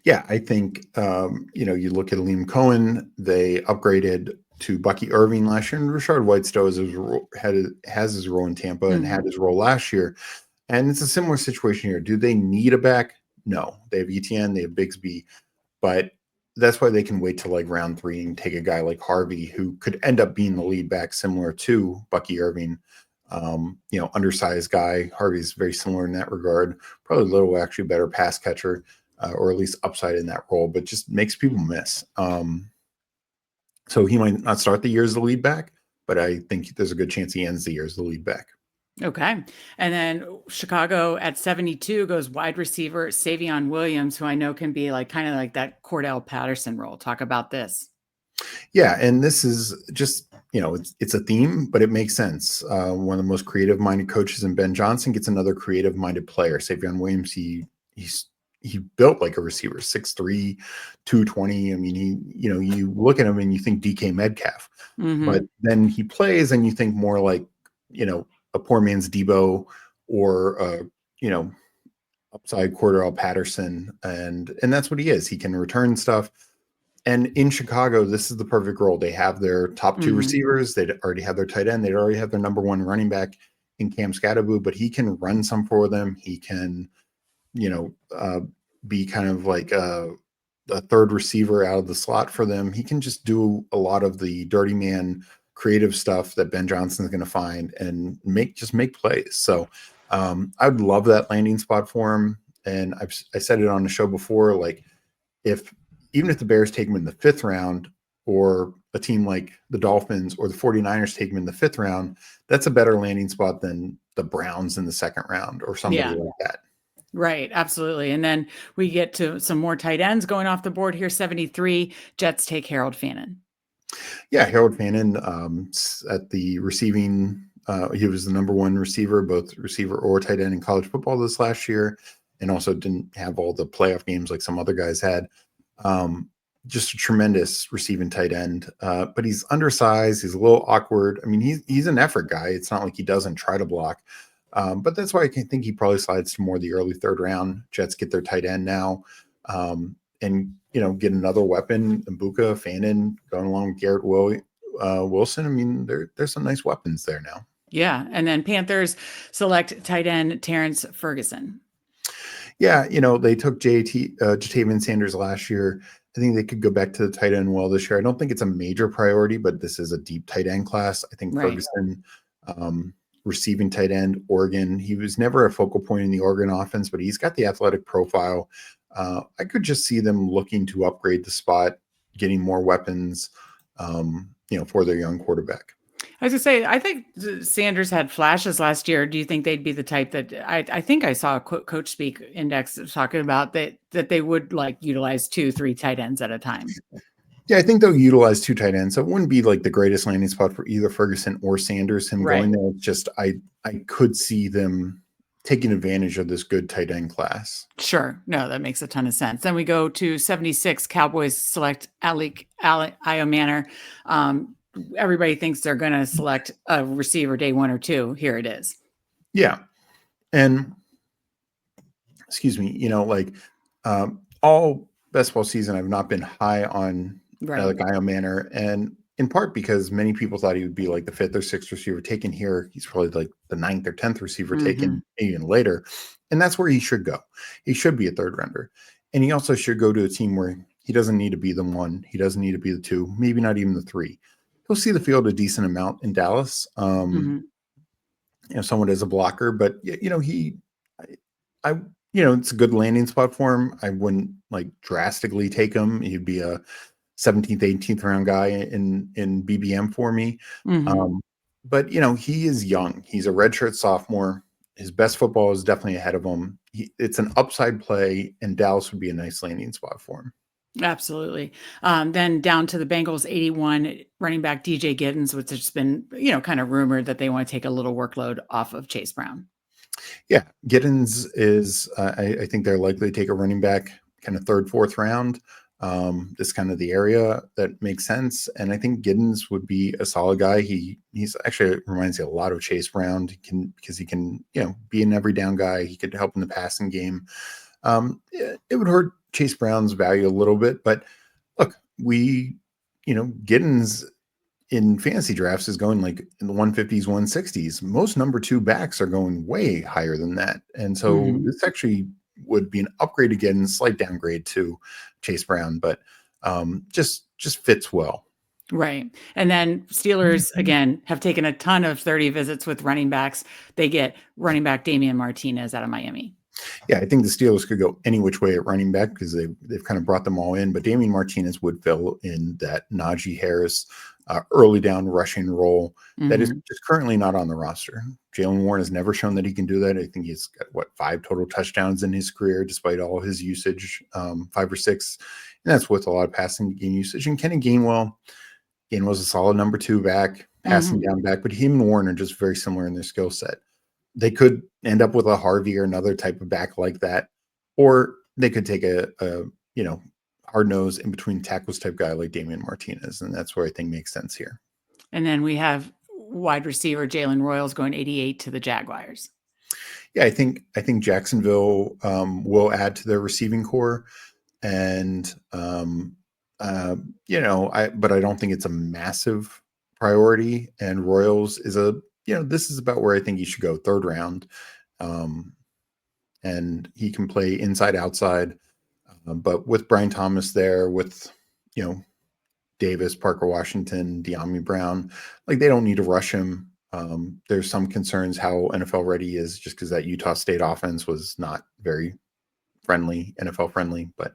Yeah, I think, you look at Liam Cohen, they upgraded to Bucky Irving last year, and Rashard White still has his role in Tampa and had his role last year. And it's a similar situation here. Do they need a back? No. They have ETN, they have Bigsby, but that's why they can wait till like round 3 and take a guy like Harvey, who could end up being the lead back, similar to Bucky Irving. Undersized guy. Harvey's very similar in that regard. Probably a little actually better pass catcher, or at least upside in that role, but just makes people miss. So he might not start the year as the lead back, but I think there's a good chance he ends the year as the lead back. Okay. And then Chicago at 72 goes wide receiver Savion Williams, who I know can be kind of like that Cordell Patterson role. Talk about this. Yeah, and this is just, it's a theme, but it makes sense. One of the most creative-minded coaches in Ben Johnson gets another creative-minded player. Savion Williams, he built like a receiver, 6'3", 220. I mean, you look at him and you think DK Metcalf, but then he plays and you think more like, a poor man's Debo, or upside Cordell Patterson, and that's what he is. He can return stuff. And in Chicago, this is the perfect role. They have their top 2 receivers. They already have their tight end. They already have their number 1 running back in Cam Scatterboo, but he can run some for them. He can, be kind of like a third receiver out of the slot for them. He can just do a lot of the dirty man creative stuff that Ben Johnson is going to find and make plays. So I'd love that landing spot for him. And I said it on the show before, like, even if the Bears take him in the 5th round, or a team like the Dolphins or the 49ers take him in the 5th round, that's a better landing spot than the Browns in the 2nd round or somebody like that. Right. Absolutely. And then we get to some more tight ends going off the board here. 73 Jets take Harold Fannin. Yeah, Harold Fannin, at the receiving, he was the number 1 receiver, both receiver or tight end in college football this last year, and also didn't have all the playoff games like some other guys had. Just a tremendous receiving tight end, but he's undersized. He's a little awkward. I mean, he's an effort guy. It's not like he doesn't try to block, but that's why I think he probably slides to more the early 3rd round. Jets get their tight end now, and get another weapon. Mbuka, Fannin, going along with Garrett Wilson. I mean, there's some nice weapons there now. Yeah, and then Panthers select tight end Terrence Ferguson. Yeah, they took Jatavian Sanders last year. I think they could go back to the tight end well this year. I don't think it's a major priority, but this is a deep tight end class. I think Ferguson, receiving tight end, Oregon. He was never a focal point in the Oregon offense, but he's got the athletic profile. I could just see them looking to upgrade the spot, getting more weapons, for their young quarterback. I was going to say, I think Sanders had flashes last year. Do you think they'd be the type that I think I saw a Coach Speak index talking about that they would utilize 2-3 tight ends at a time? Yeah, I think they'll utilize 2 tight ends. So it wouldn't be like the greatest landing spot for either Ferguson or Sanders, going there. It's just I could see them taking advantage of this good tight end class. Sure. No, that makes a ton of sense. Then we go to 76. Cowboys select Iomanner. Everybody thinks they're going to select a receiver day 1 or 2. Here it is. Yeah. And excuse me, all basketball season, I've not been high on Right. Guy Manor, and in part because many people thought he would be like the fifth or sixth receiver taken here. He's probably like the ninth or 10th receiver Hmm. taken even later. And that's where he should go. He should be a third rounder. And he also should go to a team where he doesn't need to be the one. He doesn't need to be the two, maybe not even the three. He'll see the field a decent amount in Dallas. Hmm. Someone as a blocker, but I it's a good landing spot for him. I wouldn't like drastically take him. He'd be a 17th, 18th round guy in BBM for me. Hmm. Um, but he is young. He's a redshirt sophomore. His best football is definitely ahead of him. It's an upside play, and Dallas would be a nice landing spot for him. Absolutely. Then down to the Bengals 81 running back DJ Giddens, which has been, kind of rumored that they want to take a little workload off of Chase Brown. Yeah, Giddens is. I think they're likely to take a running back, kind of third, fourth round. This kind of the area that makes sense, and I think Giddens would be a solid guy. He's actually reminds me a lot of Chase Brown. Because he can be an every down guy. He could help in the passing game. It would hurt Chase Brown's value a little bit, but look, Giddens in fantasy drafts is going like in the 150s, 160s. Most number two backs are going way higher than that. And so Mhm. this actually would be an upgrade again, slight downgrade to Chase Brown, but just fits well. Right. And then Steelers, again, have taken a ton of 30 visits with running backs. They get running back Damian Martinez out of Miami. Yeah, I think the Steelers could go any which way at running back because they've kind of brought them all in. But Damian Martinez would fill in that Najee Harris early down rushing role that is Mhm. just currently not on the roster. Jalen Warren has never shown that he can do that. I think he's got 5 total touchdowns in his career, despite all his usage, 5 or 6, and that's with a lot of passing game usage. And Kenny Gainwell's a solid number 2 back, passing Mhm. down back, but him and Warren are just very similar in their skill set. They could end up with a Harvey or another type of back like that, or they could take a hard nose in between tackles type guy like Damian Martinez, and that's where I think makes sense here. And then we have wide receiver Jalen Royals going 88 to the Jaguars. Yeah, I think Jacksonville will add to their receiving core, and but I don't think it's a massive priority. And Royals is this is about where I think he should go, third round. Um, and he can play inside outside. But with Brian Thomas there, with you know Davis, Parker Washington, De'Ami Brown, like they don't need to rush him. There's some concerns how NFL ready he is, just because that Utah State offense was not very friendly, NFL friendly. But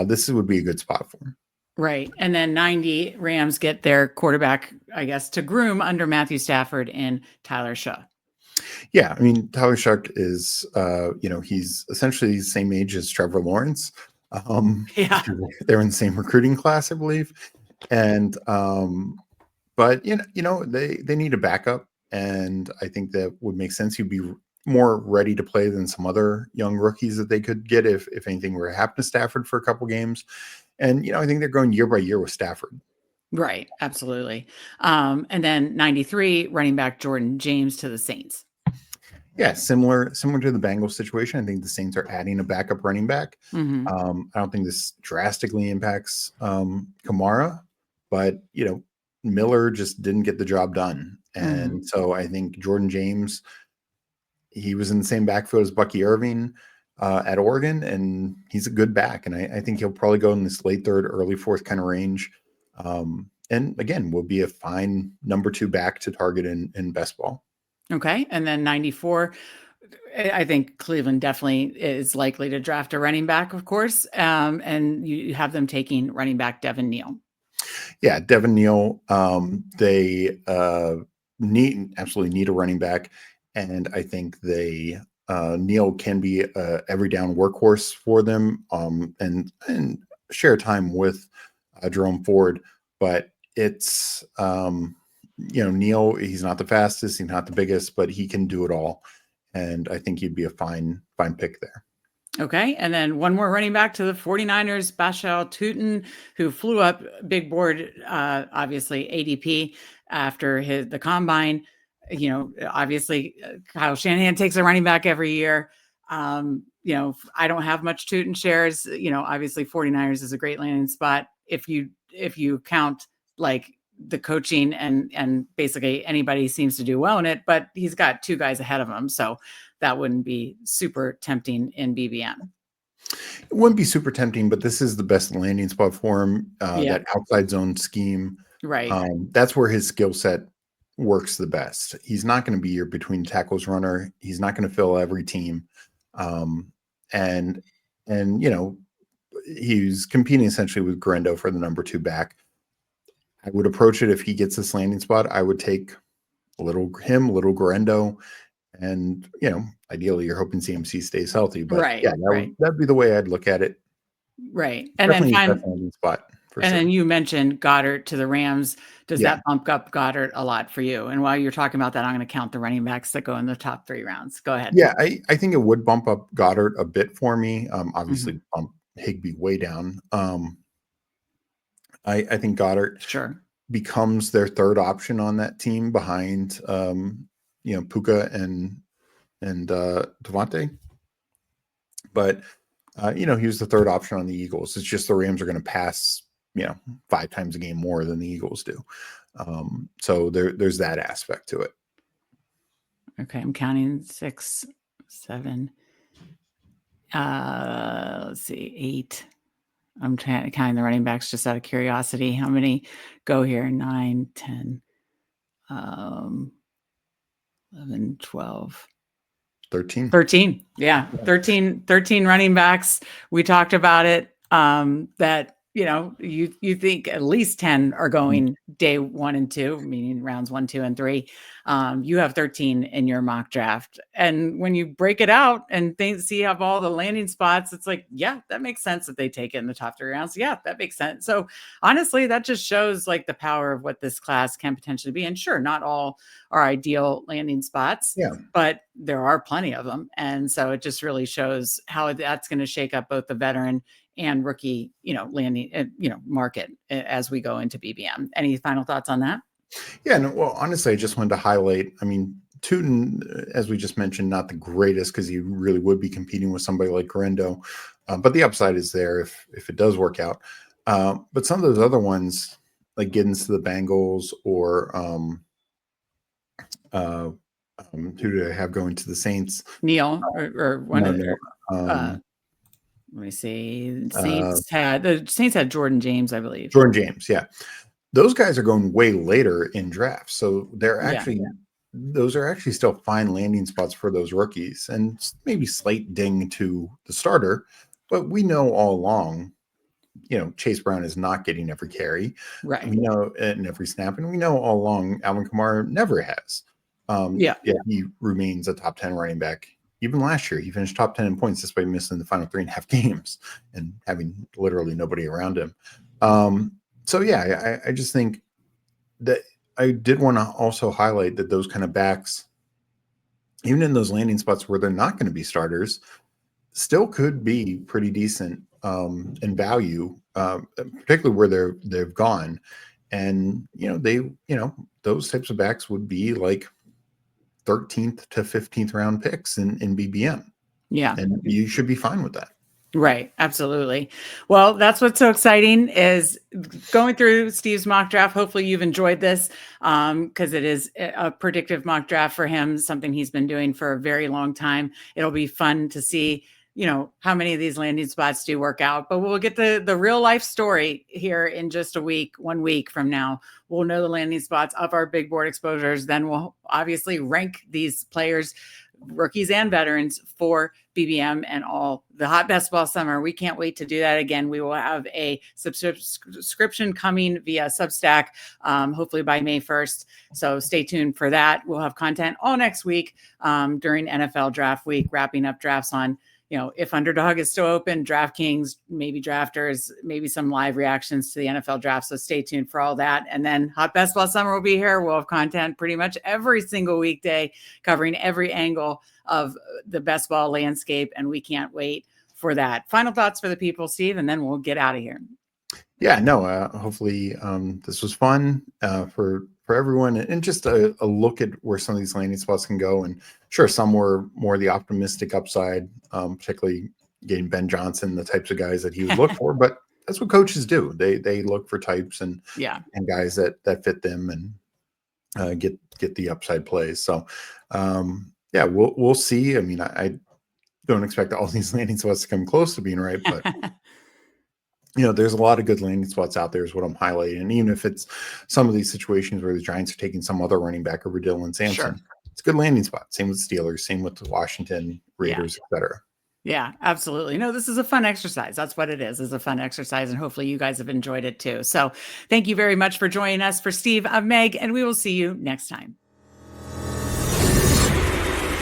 this would be a good spot for him. Right. And then 90 Rams get their quarterback, I guess, to groom under Matthew Stafford and Tyler Shaw. Yeah, I mean Tyler Shuck is, he's essentially the same age as Trevor Lawrence. Yeah. They're in the same recruiting class, I believe, and but they need a backup, and I think that would make sense. He'd be more ready to play than some other young rookies that they could get if anything were to happen to Stafford for a couple games. And I think they're going year by year with Stafford. Right. Absolutely. And then 93 running back Jordan James to the Saints. Yeah, similar to the Bengals situation. I think the Saints are adding a backup running back. Mm-hmm. I don't think this drastically impacts Kamara, but Miller just didn't get the job done, Mm-hmm. and so I think Jordan James, he was in the same backfield as Bucky Irving at Oregon, and he's a good back, and I think he'll probably go in this late third, early fourth kind of range. And again, will be a fine number 2 back to target in best ball. Okay. And then 94, I think Cleveland definitely is likely to draft a running back, of course. And you have them taking running back Devin Neal. Yeah, Devin Neal. They absolutely need a running back, and I think Neal can be a every down workhorse for them, and share time with Jerome Ford. But it's Neal. He's not the fastest, he's not the biggest, but he can do it all, and I think he'd be a fine pick there. Okay. And then one more running back to the 49ers, Bashal Tutin, who flew up big board, obviously ADP after the combine. Obviously Kyle Shanahan takes a running back every year. I don't have much Tootin shares. Obviously 49ers is a great landing spot. If you count like the coaching and basically anybody seems to do well in it, but he's got 2 guys ahead of him. So that wouldn't be super tempting in BBM. It wouldn't be super tempting, but this is the best landing spot for him. Yeah. That outside zone scheme, Right. that's where his skill set works the best. He's not going to be your between tackles runner. He's not going to fill every team, and he's competing essentially with Grendo for the number 2 back. I would approach it if he gets this landing spot. I would take little Grendo, and ideally you're hoping CMC stays healthy. But Right. yeah, that'd be the way I'd look at it. Right. And Definitely then his best landing spot for sure. then you mentioned Goddard to the Rams. Does Yeah. that bump up Goddard a lot for you? And while you're talking about that, I'm going to count the running backs that go in the top 3 rounds. Go ahead. Yeah, I think it would bump up Goddard a bit for me. Obviously Mm-hmm. bump Higbee way down. I think Goddard Sure becomes their 3rd option on that team behind Puka and Devontae. But he was the 3rd option on the Eagles. It's just the Rams are going to pass 5 times a game more than the Eagles do. So there's that aspect to it. Okay, I'm counting 6, 7. Let's see, 8. I'm counting the running backs just out of curiosity. How many go here? 9, 10, 11, 12. 13. Yeah. 13 running backs. We talked about it. That you think at least 10 are going day 1 and 2, meaning rounds 1, 2, and 3. You have 13 in your mock draft. And when you break it out and see you have all the landing spots, it's like, yeah, that makes sense that they take it in the top 3 rounds. Yeah, that makes sense. So honestly, that just shows like the power of what this class can potentially be. And sure, not all are ideal landing spots, but there are plenty of them. And so it just really shows how that's going to shake up both the veteran and rookie, landing, market as we go into BBM. Any final thoughts on that? Yeah, no, well, honestly, I just wanted to highlight, Tootin, as we just mentioned, not the greatest because he really would be competing with somebody like Grendo, but the upside is there if it does work out. But some of those other ones, like Giddens to the Bengals or who do I have going to the Saints? Neil or one of their let me see. The Saints had Jordan James, I believe. Jordan James, yeah. Those guys are going way later in drafts. So those are actually still fine landing spots for those rookies, and maybe slight ding to the starter. But we know all along, Chase Brown is not getting every carry. Right. We know in every snap, and we know all along Alvin Kamara never has. He remains a top 10 running back. Even last year, he finished top 10 in points despite missing the final 3.5 games and having literally nobody around him. I just think that I did want to also highlight that those kind of backs, even in those landing spots where they're not going to be starters, still could be pretty decent in value, particularly where they've gone. And those types of backs would be like 13th to 15th round picks in BBM. Yeah. And you should be fine with that. Right. Absolutely. Well, that's what's so exciting is going through Steve's mock draft. Hopefully you've enjoyed this because it is a predictive mock draft for him, something he's been doing for a very long time. It'll be fun to see, how many of these landing spots do work out, but we'll get the real life story here in just 1 week from now. We'll know the landing spots of our big board exposures. Then we'll obviously rank these players, rookies and veterans, for BBM and all the hot best ball summer. We can't wait to do that again. We will have a subscription coming via Substack, hopefully by May 1st. So stay tuned for that. We'll have content all next week during NFL draft week, wrapping up drafts on, if Underdog is still open, DraftKings, maybe Drafters, maybe some live reactions to the NFL draft. So stay tuned for all that. And then Hot Best Ball Summer will be here. We'll have content pretty much every single weekday covering every angle of the best ball landscape. And we can't wait for that. Final thoughts for the people, Steve, and then we'll get out of here. Yeah, no, hopefully this was fun for for everyone, and just a look at where some of these landing spots can go. And sure, some were more the optimistic upside, particularly getting Ben Johnson, the types of guys that he would look for. But that's what coaches do. They look for types and guys that fit them and get the upside plays. So yeah, we'll see. I mean, I don't expect all these landing spots to come close to being right, but there's a lot of good landing spots out there is what I'm highlighting. And even if it's some of these situations where the Giants are taking some other running back over Dylan Sampson, it's a good landing spot. Same with Steelers, same with the Washington Raiders, etc. Yeah, absolutely. No, this is a fun exercise. That's what it is a fun exercise. And hopefully you guys have enjoyed it too. So thank you very much for joining us. For Steve, I'm Meg, and we will see you next time.